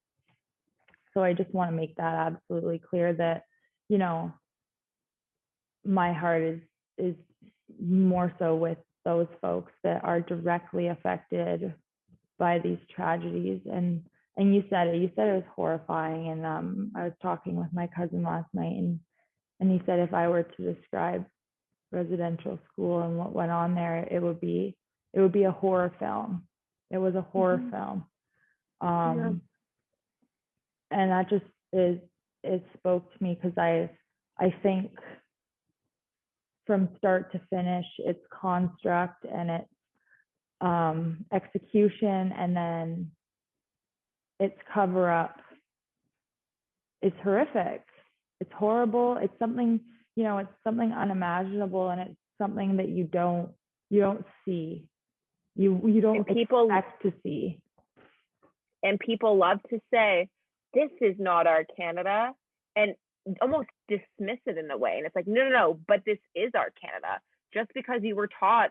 So I just want to make that absolutely clear that, you know, my heart is more so with those folks that are directly affected by these tragedies. And you said it was horrifying. And I was talking with my cousin last night, and he said if I were to describe residential school and what went on there, it would be a horror film. It was a horror film. Yeah. And that just it spoke to me, because I think from start to finish, its construct and its execution, and then its cover up, is horrific. It's horrible. It's something, you know, it's something unimaginable, and it's something that you don't see. You don't expect to see. And people love to say, this is not our Canada, and almost dismiss it in a way. And it's like, no, but this is our Canada. Just because you were taught,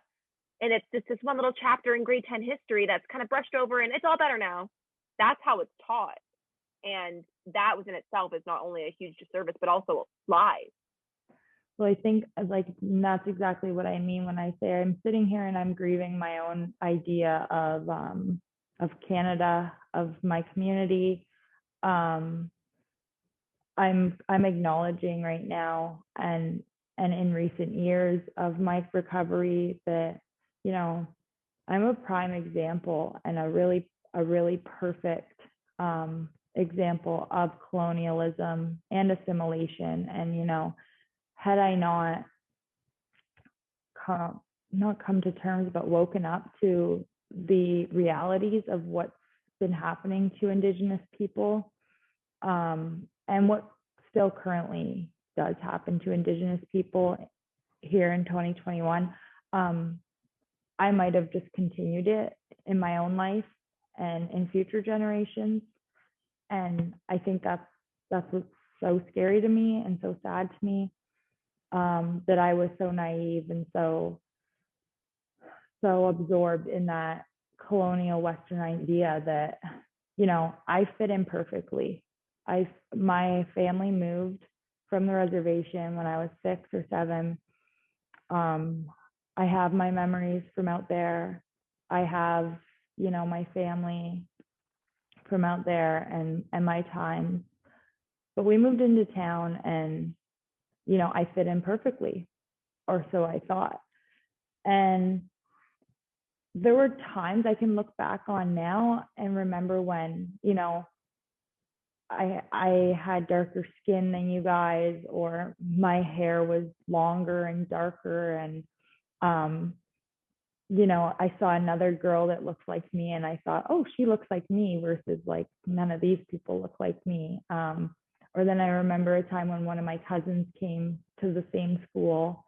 and it's just this one little chapter in grade 10 history that's kind of brushed over and it's all better now. That's how it's taught. And that within itself is not only a huge disservice, but also lies. Well, I think like that's exactly what I mean when I say I'm sitting here and I'm grieving my own idea of Canada, of my community. I'm acknowledging right now and in recent years of my recovery that, you know, I'm a prime example and a really perfect example of colonialism and assimilation. And, you know, had I not come to terms, but woken up to the realities of what's been happening to Indigenous people, and what still currently does happen to Indigenous people here in 2021, I might have just continued it in my own life and in future generations. And I think that's what's so scary to me and so sad to me, that I was so naive and so absorbed in that colonial Western idea that you know, I fit in perfectly. My family moved from the reservation when I was 6 or 7. I have my memories from out there. I have, you know, my family from out there and my time. But we moved into town and, you know, I fit in perfectly, or so I thought. And there were times I can look back on now and remember when, you know, I had darker skin than you guys, or my hair was longer and darker, and you know, I saw another girl that looks like me and I thought, oh, she looks like me, versus like none of these people look like me. Or then I remember a time when one of my cousins came to the same school,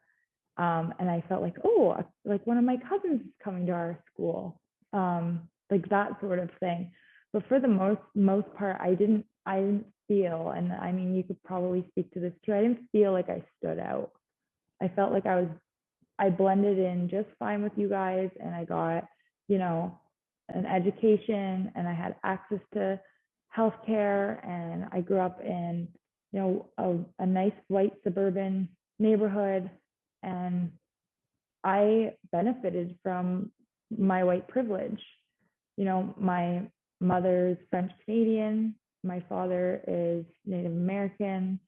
and I felt like, oh, like one of my cousins is coming to our school, like that sort of thing. But for the most part, I didn't feel, and I mean, you could probably speak to this too, I didn't feel like I stood out. I felt like I blended in just fine with you guys, and I got, you know, an education, and I had access to healthcare, and I grew up in, you know, a nice white suburban neighborhood, and I benefited from my white privilege. You know, my mother's French Canadian, my father is Native American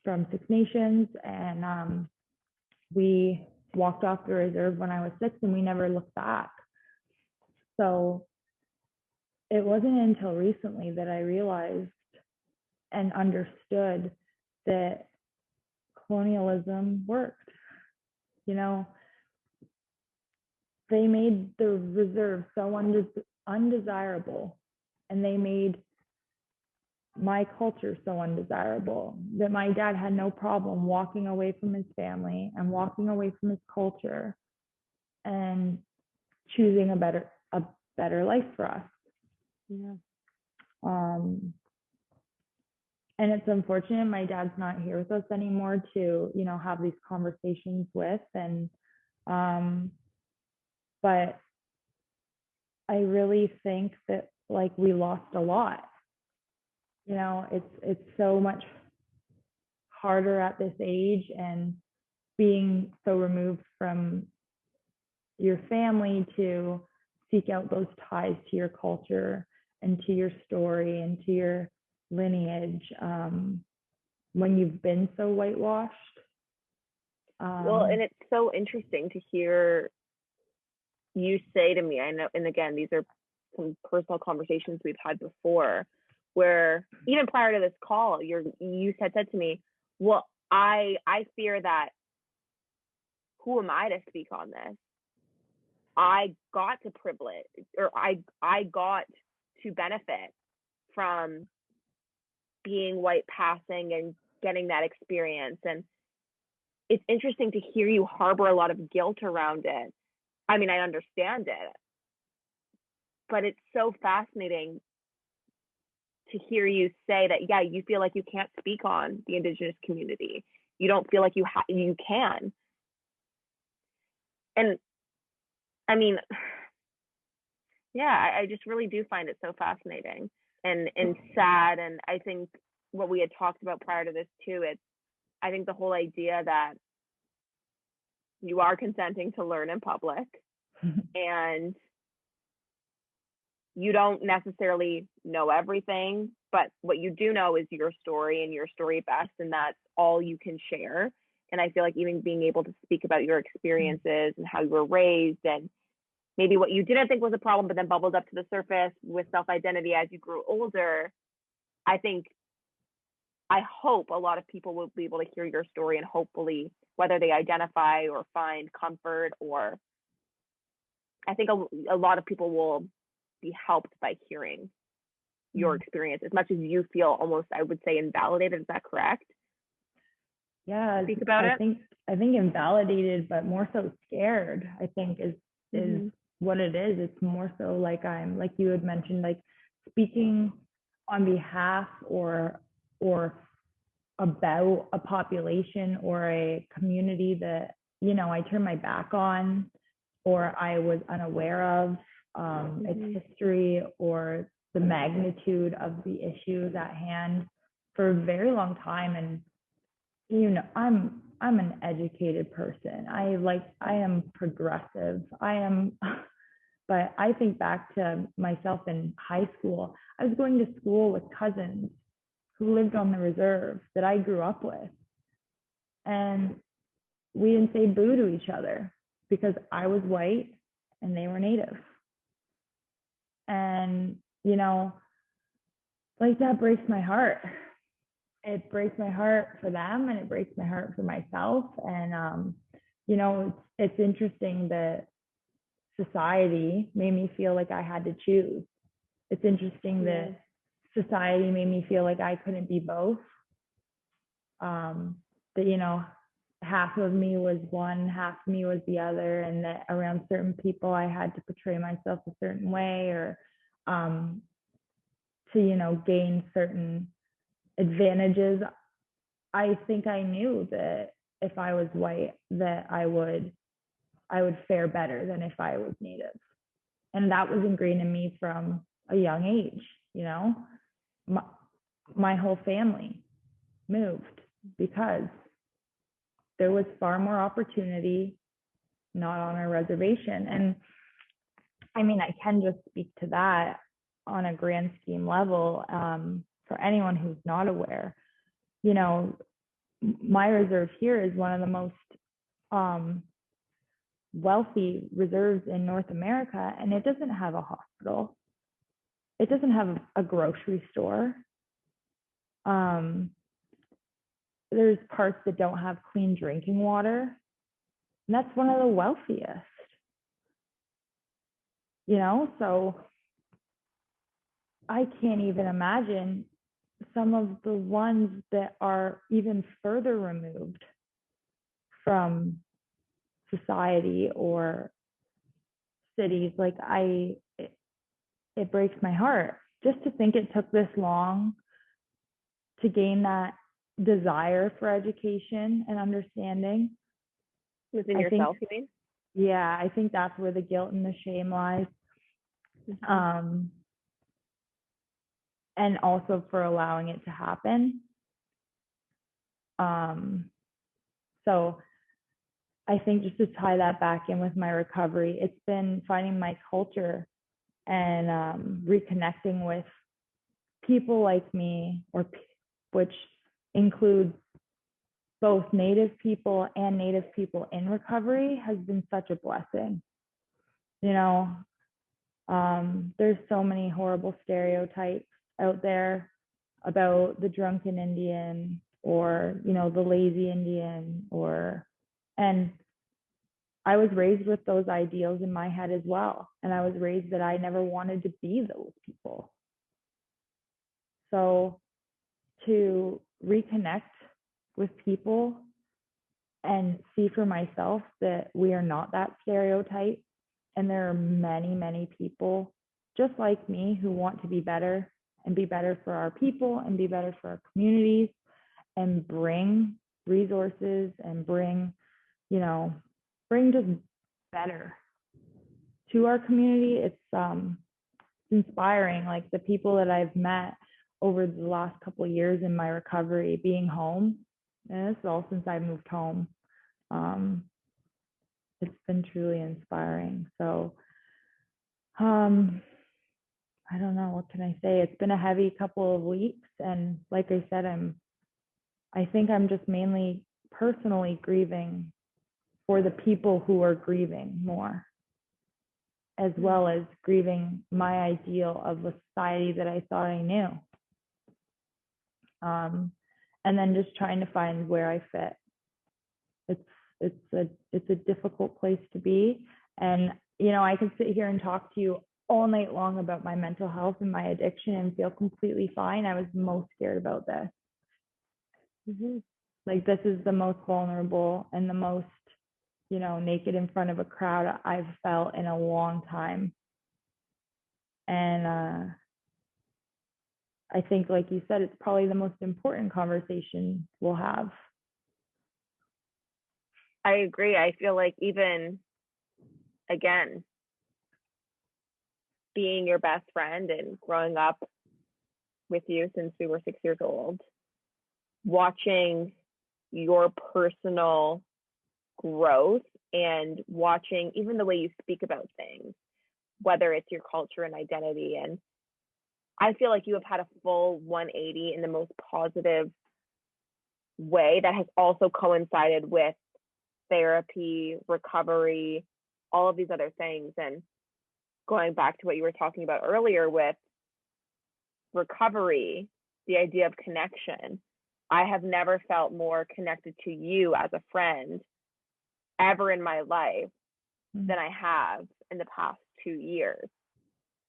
from Six Nations, and we walked off the reserve when I was 6, and we never looked back. So it wasn't until recently that I realized and understood that colonialism worked. You know, they made the reserve so undesirable, and they made my culture so undesirable that my dad had no problem walking away from his family and walking away from his culture and choosing a better life for us. Yeah. And it's unfortunate my dad's not here with us anymore to, you know, have these conversations with. And but I really think that like we lost a lot. You know, it's so much harder at this age, and being so removed from your family to seek out those ties to your culture and to your story and to your lineage, when you've been so whitewashed. Well, and it's so interesting to hear you say to me, I know, and again, these are some personal conversations we've had before, where even prior to this call, you said to me, well, I fear that, who am I to speak on this? I got to privilege, or I got to benefit from being white passing and getting that experience. And it's interesting to hear you harbor a lot of guilt around it. I mean, I understand it, but it's so fascinating to hear you say that, yeah, you feel like you can't speak on the Indigenous community. You don't feel like you can. And I mean, yeah, I just really do find it so fascinating and sad. And I think what we had talked about prior to this too, I think the whole idea that you are consenting to learn in public and you don't necessarily know everything, but what you do know is your story and your story best, and that's all you can share. And I feel like even being able to speak about your experiences and how you were raised, and maybe what you didn't think was a problem, but then bubbled up to the surface with self-identity as you grew older, I hope a lot of people will be able to hear your story, and hopefully, whether they identify or find comfort, or I think a lot of people will be helped by hearing your experience, as much as you feel almost, I would say, invalidated. Is that correct? Yeah, Speak about I think invalidated, but more so scared, I think is what it is. It's more so like I'm, like you had mentioned, like speaking on behalf or about a population or a community that, you know, I turned my back on, or I was unaware of its history, or the magnitude of the issues at hand for a very long time. And you know, I'm an educated person. I am progressive. But I think back to myself in high school. I was going to school with cousins who lived on the reserve that I grew up with. And we didn't say boo to each other because I was white and they were Native. And, you know, like that breaks my heart. It breaks my heart for them and it breaks my heart for myself. And, you know, it's interesting that society made me feel like I had to choose. It's interesting that society made me feel like I couldn't be both. That, you know, half of me was one, half of me was the other, and that around certain people I had to portray myself a certain way or to, you know, gain certain advantages. I think I knew that if I was white, that I would fare better than if I was Native. And that was ingrained in me from a young age, you know. My whole family moved because there was far more opportunity not on our reservation. And I mean, I can just speak to that on a grand scheme level. For anyone who's not aware, you know, my reserve here is one of the most wealthy reserves in North America, and it doesn't have a hospital. It doesn't have a grocery store. There's parts that don't have clean drinking water, and that's one of the wealthiest. You know, so I can't even imagine some of the ones that are even further removed from society or cities. Like it breaks my heart just to think it took this long to gain that desire for education and understanding. Within yourself, you mean? Yeah, I think that's where the guilt and the shame lies. And also for allowing it to happen. So I think just to tie that back in with my recovery, it's been finding my culture and reconnecting with people like me, which includes both Native people and Native people in recovery, has been such a blessing. You know, there's so many horrible stereotypes out there about the drunken Indian or, you know, the lazy Indian and I was raised with those ideals in my head as well. And I was raised that I never wanted to be those people. So to reconnect with people and see for myself that we are not that stereotype. And there are many, many people just like me who want to be better and be better for our people and be better for our communities and bring resources and bring just better to our community. It's inspiring. Like the people that I've met over the last couple of years in my recovery, being home, and this is all since I moved home. It's been truly inspiring. So I don't know, what can I say? It's been a heavy couple of weeks, and like I said, I think I'm just mainly personally grieving for the people who are grieving more, as well as grieving my ideal of a society that I thought I knew. And then just trying to find where I fit. It's a difficult place to be. And, you know, I could sit here and talk to you all night long about my mental health and my addiction and feel completely fine. I was most scared about this. Like, this is the most vulnerable and the most, you know, naked in front of a crowd I've felt in a long time. And I think, like you said, it's probably the most important conversation we'll have. I agree. I feel like even, again, being your best friend and growing up with you since we were 6 years old, watching your personal growth and watching even the way you speak about things, whether it's your culture and identity. And I feel like you have had a full 180 in the most positive way that has also coincided with therapy, recovery, all of these other things. And going back to what you were talking about earlier with recovery, the idea of connection, I have never felt more connected to you as a friend ever in my life than I have in the past 2 years.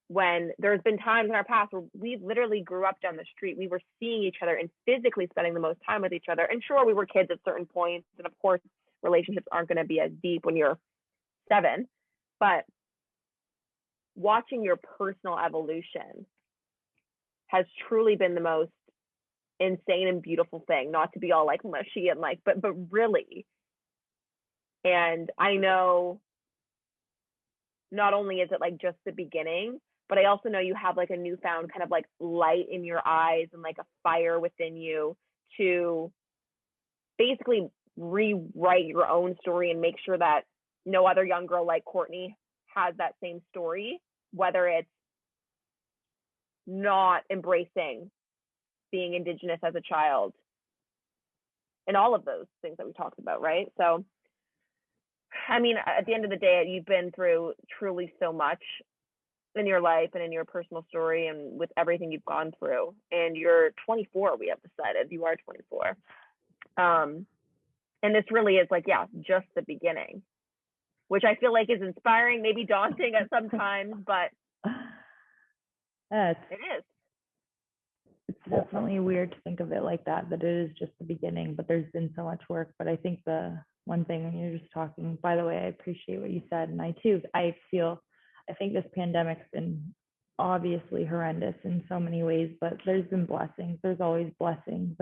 When there's been times in our past where we literally grew up down the street, we were seeing each other and physically spending the most time with each other. And sure, we were kids at certain points, and of course, relationships aren't going to be as deep when you're 7, but watching your personal evolution has truly been the most insane and beautiful thing, not to be all like mushy and like, but really. And I know not only is it like just the beginning, but I also know you have like a newfound kind of like light in your eyes and like a fire within you to basically rewrite your own story and make sure that no other young girl like Courtney has that same story, whether it's not embracing being Indigenous as a child and all of those things that we talked about, right? So, I mean, at the end of the day, you've been through truly so much in your life and in your personal story and with everything you've gone through. And you're 24, we have decided. You are 24. And this really is like, yeah, just the beginning, which I feel like is inspiring, maybe daunting at some times, but it is. It's definitely weird to think of it like that it is just the beginning, but there's been so much work. But I think the one thing when you're just talking, by the way, I appreciate what you said. And I think this pandemic's been obviously horrendous in so many ways, but there's been blessings. There's always blessings.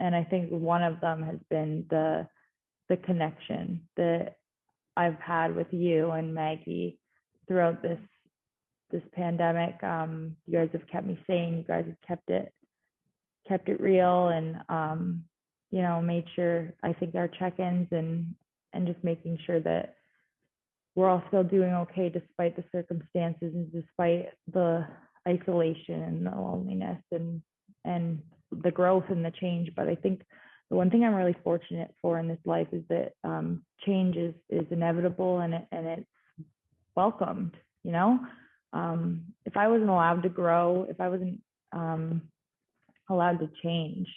And I think one of them has been the connection that I've had with you and Maggie throughout this pandemic. You guys have kept me sane. You guys have kept it real, and made sure, I think, our check-ins and just making sure that we're all still doing okay despite the circumstances and despite the isolation and the loneliness and the growth and the change. But I think the one thing I'm really fortunate for in this life is that change is inevitable, and it's welcomed. If I wasn't allowed to grow, if I wasn't allowed to change,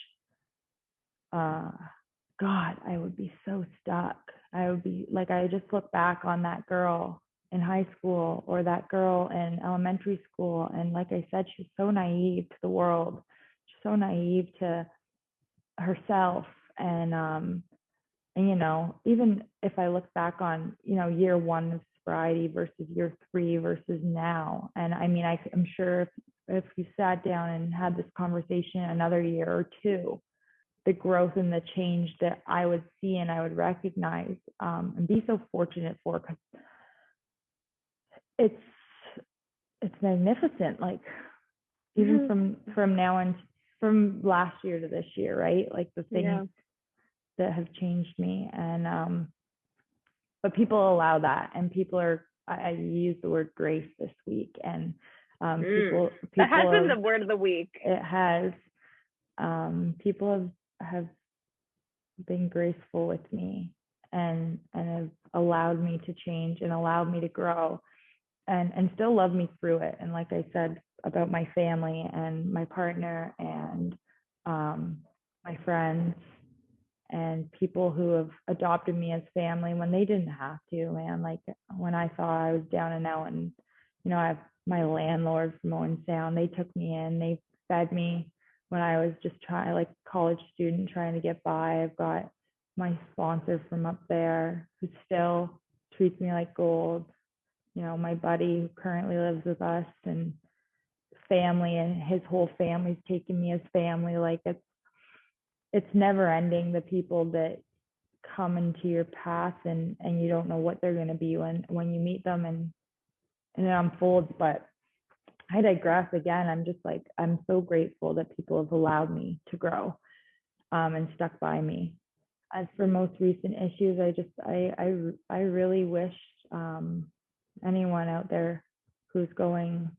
God, I would be so stuck. I would be like, I just look back on that girl in high school or that girl in elementary school, and like I said, she's so naive to the world. She's so naive to herself, and even if I look back on year 1 of sobriety versus year 3 versus now, and I mean, I'm sure if we sat down and had this conversation another year or 2, the growth and the change that I would see and I would recognize, and be so fortunate for, because it's magnificent. Like even from now on, from last year to this year, right? Like the things that have changed me, and but people allow that, and people are. I used the word grace this week, and people that has been the word of the week. It has. People have been graceful with me and have allowed me to change and allowed me to grow, and still love me through it. And like I said about my family and my partner and my friends and people who have adopted me as family when they didn't have to, man. Like when I thought I was down and out, and I have my landlord from Owen Sound, they took me in, they fed me when I was just like college student trying to get by. I've got my sponsor from up there who still treats me like gold. My buddy who currently lives with us, and family, and his whole family's taken me as family. Like it's never ending, the people that come into your path, and you don't know what they're going to be when you meet them. And and it unfolds. But I digress again. I'm just like, I'm so grateful that people have allowed me to grow and stuck by me. As for most recent issues, I really wish anyone out there who's going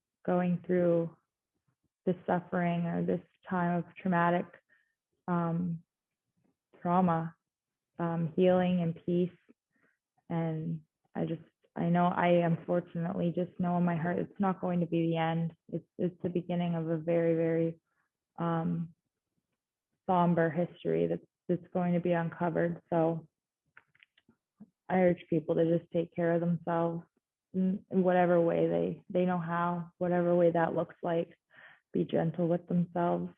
through this suffering or this time of traumatic trauma, healing and peace. And I know I unfortunately just know in my heart it's not going to be the end. It's the beginning of a very, very somber history that's going to be uncovered. So I urge people to just take care of themselves in whatever way they know how, whatever way that looks like. Be gentle with themselves.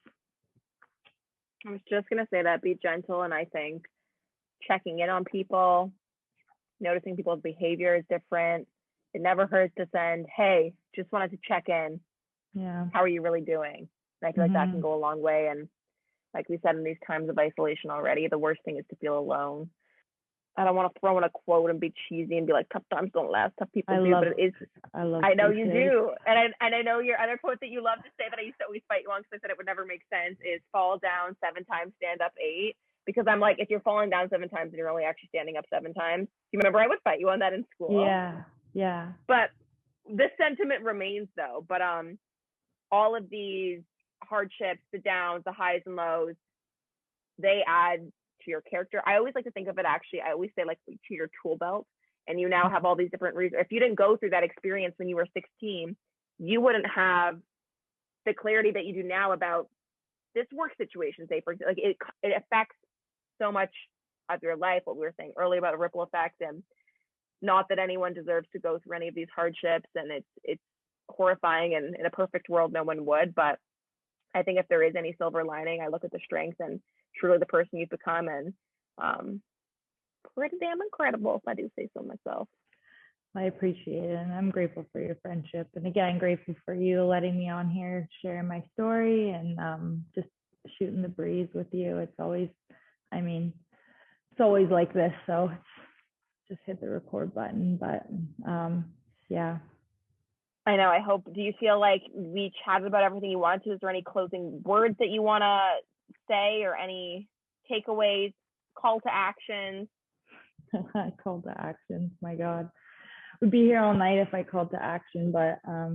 I was just going to say that, be gentle. And I think checking in on people, noticing people's behavior is different. It never hurts to send, hey, just wanted to check in. Yeah. How are you really doing? And I feel like that can go a long way. And like we said, in these times of isolation already, the worst thing is to feel alone. I don't want to throw in a quote and be cheesy and be like, tough times don't last, tough people do, but it is. I know you do. And I know your other quote that you love to say that I used to always fight you on because I said it would never make sense is fall down 7 times, stand up 8. Because I'm like, if you're falling down 7 times and you're only actually standing up 7 times, you remember I would fight you on that in school. Yeah. But the sentiment remains though. But all of these hardships, the downs, the highs and lows, they add to your character. I always like to think of it actually, I always say like to your tool belt, and you now have all these different reasons. If you didn't go through that experience when you were 16, you wouldn't have the clarity that you do now about this work situation, say for example, like it affects so much of your life, what we were saying earlier about a ripple effect. And not that anyone deserves to go through any of these hardships, and it's horrifying, and in a perfect world no one would, but I think if there is any silver lining, I look at the strength and truly the person you've become, and pretty damn incredible, if I do say so myself. I appreciate it, and I'm grateful for your friendship. And again, grateful for you letting me on here, sharing my story, and just shooting the breeze with you. It's always like this, so just hit the record button. But yeah. I know. I hope. Do you feel like we chatted about everything you wanted to? Is there any closing words that you want to say, or any takeaways, call to action? Call to action. My God, we'd be here all night if I called to action. But I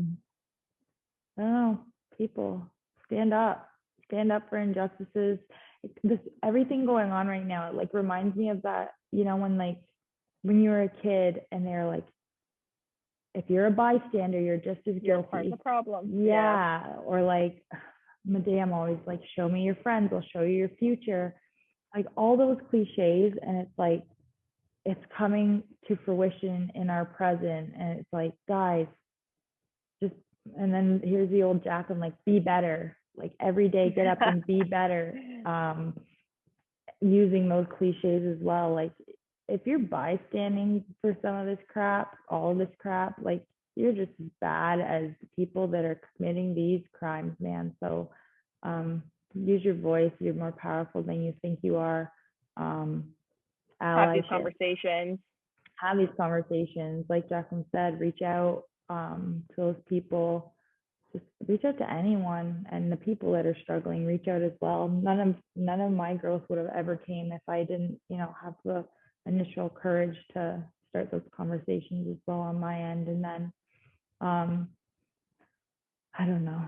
don't know. People, stand up for injustices. Everything going on right now, it like reminds me of that. When you were a kid and they're like, if you're a bystander, you're just as guilty. You're part of the problem. Yeah. Or like, Madame always like, show me your friends, I'll show you your future. Like all those cliches, and it's like, it's coming to fruition in our present. And it's like, guys, and then here's the old Jaclyn, like, be better. Like every day, get up and be better. Using those cliches as well. Like, if you're bystanding for some of this crap, all of this crap, like you're just as bad as the people that are committing these crimes, man. So use your voice. You're more powerful than you think you are. Have these conversations. Like Jaclyn said, reach out to those people. Just reach out to anyone, and the people that are struggling, reach out as well. None of my growth would have ever came if I didn't, have the initial courage to start those conversations as well on my end. And then I don't know,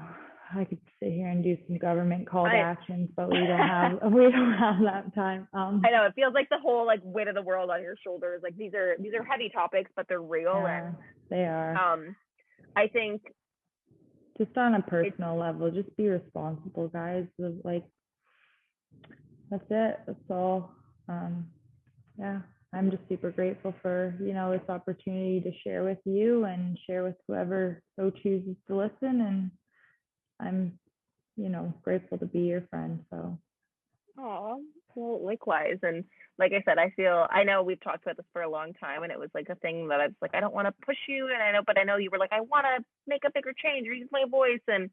I could sit here and do some government call to actions, but we don't have that time. I know, it feels like the whole like weight of the world on your shoulders. Like these are heavy topics, but they're real. Yeah, and they are. I think just on a personal level, just be responsible, guys. Like, that's it. That's all. Yeah, I'm just super grateful for, this opportunity to share with you and share with whoever so chooses to listen. And I'm, grateful to be your friend. So. Oh, well, likewise. And like I said, I know we've talked about this for a long time, and it was like a thing that I was like, I don't want to push you. And I know you were like, I want to make a bigger change or use my voice. And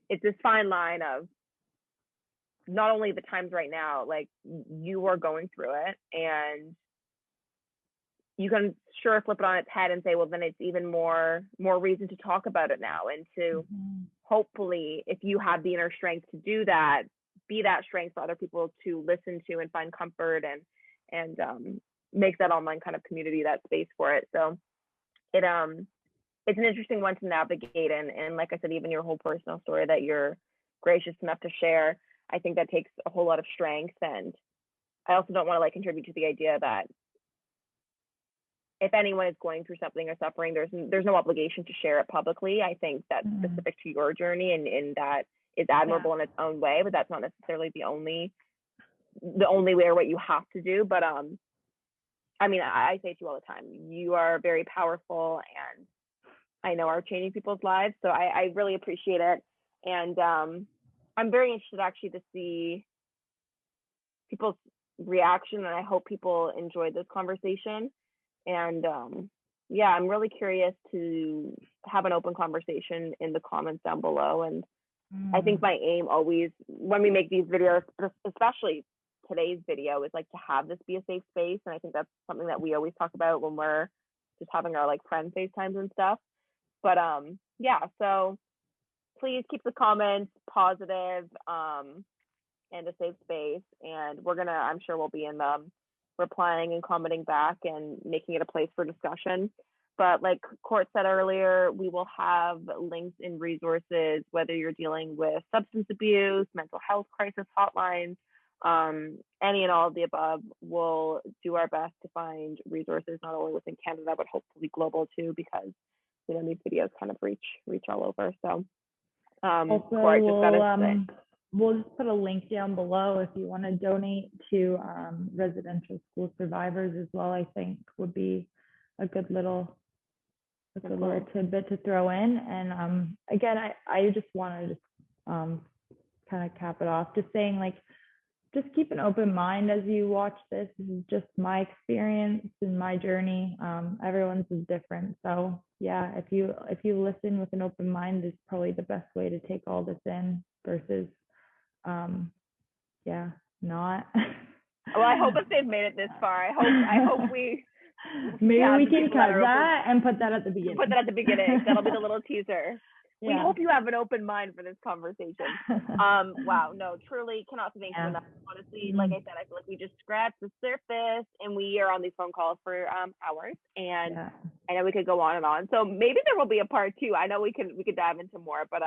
it's this fine line of not only the times right now, like you are going through it, and you can sure flip it on its head and say, well, then it's even more reason to talk about it now, and to hopefully, if you have the inner strength to do that, be that strength for other people to listen to and find comfort, and make that online kind of community that space for it. So it's an interesting one to navigate, and like I said, even your whole personal story that you're gracious enough to share, I think that takes a whole lot of strength. And I also don't want to like contribute to the idea that if anyone is going through something or suffering, there's no obligation to share it publicly. I think that's specific to your journey, and that is admirable in its own way, but that's not necessarily the only way or what you have to do. But I mean, I say to you all the time, you are very powerful, and I know are changing people's lives. So I really appreciate it. And I'm very interested actually to see people's reaction, and I hope people enjoyed this conversation. And yeah, I'm really curious to have an open conversation in the comments down below. And I think my aim always, when we make these videos, especially today's video, is like to have this be a safe space. And I think that's something that we always talk about when we're just having our like friend FaceTimes and stuff. But yeah, so please keep the comments positive and a safe space. And I'm sure we'll be in them replying and commenting back and making it a place for discussion. But like Court said earlier, we will have links and resources, whether you're dealing with substance abuse, mental health crisis hotlines, any and all of the above. We'll do our best to find resources not only within Canada, but hopefully global too, because these videos kind of reach all over. So also, we'll just put a link down below if you want to donate to residential school survivors as well. I think would be a good little tidbit to throw in. And again, I just want to kind of cap it off, just saying, like, just keep an open mind as you watch this. This is just my experience and my journey. Everyone's is different. So yeah, if you listen with an open mind, is probably the best way to take all this in versus not. Well, I hope if they've made it this far, I hope we maybe we can cut that and put that at the beginning. That'll be the little teaser. We hope you have an open mind for this conversation. Wow, no, truly cannot thank you enough. Honestly, like I said, I feel like we just scratched the surface, and we are on these phone calls for hours, and I know we could go on and on. So maybe there will be a part 2. I know we could dive into more, but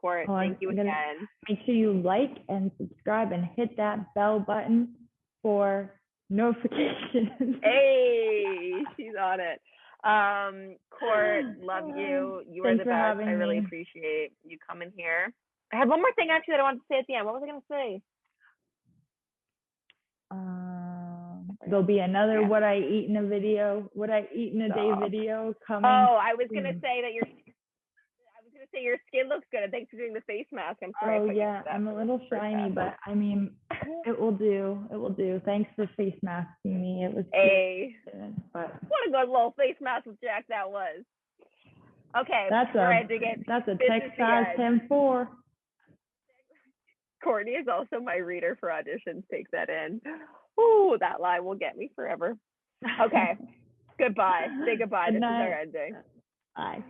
Court, thank you again. Make sure you like and subscribe and hit that bell button for notifications. Hey, she's on it. Court, love you. You are the best. I really appreciate you coming here. I had one more thing actually that I wanted to say at the end. What was I going to say? There'll be another what I eat in a day video coming. Oh, I was going to say that your skin looks good, and thanks for doing the face mask. I'm sorry. Oh yeah, I'm a little shiny, but I mean, it will do. Thanks for face masking me. It was good, but what a good little face mask with Jack that was. Okay, that's a Texas 10-4. Courtney is also my reader for auditions. Take that in. Ooh, that line will get me forever. Okay, goodbye. Say goodbye. This is our ending. Bye.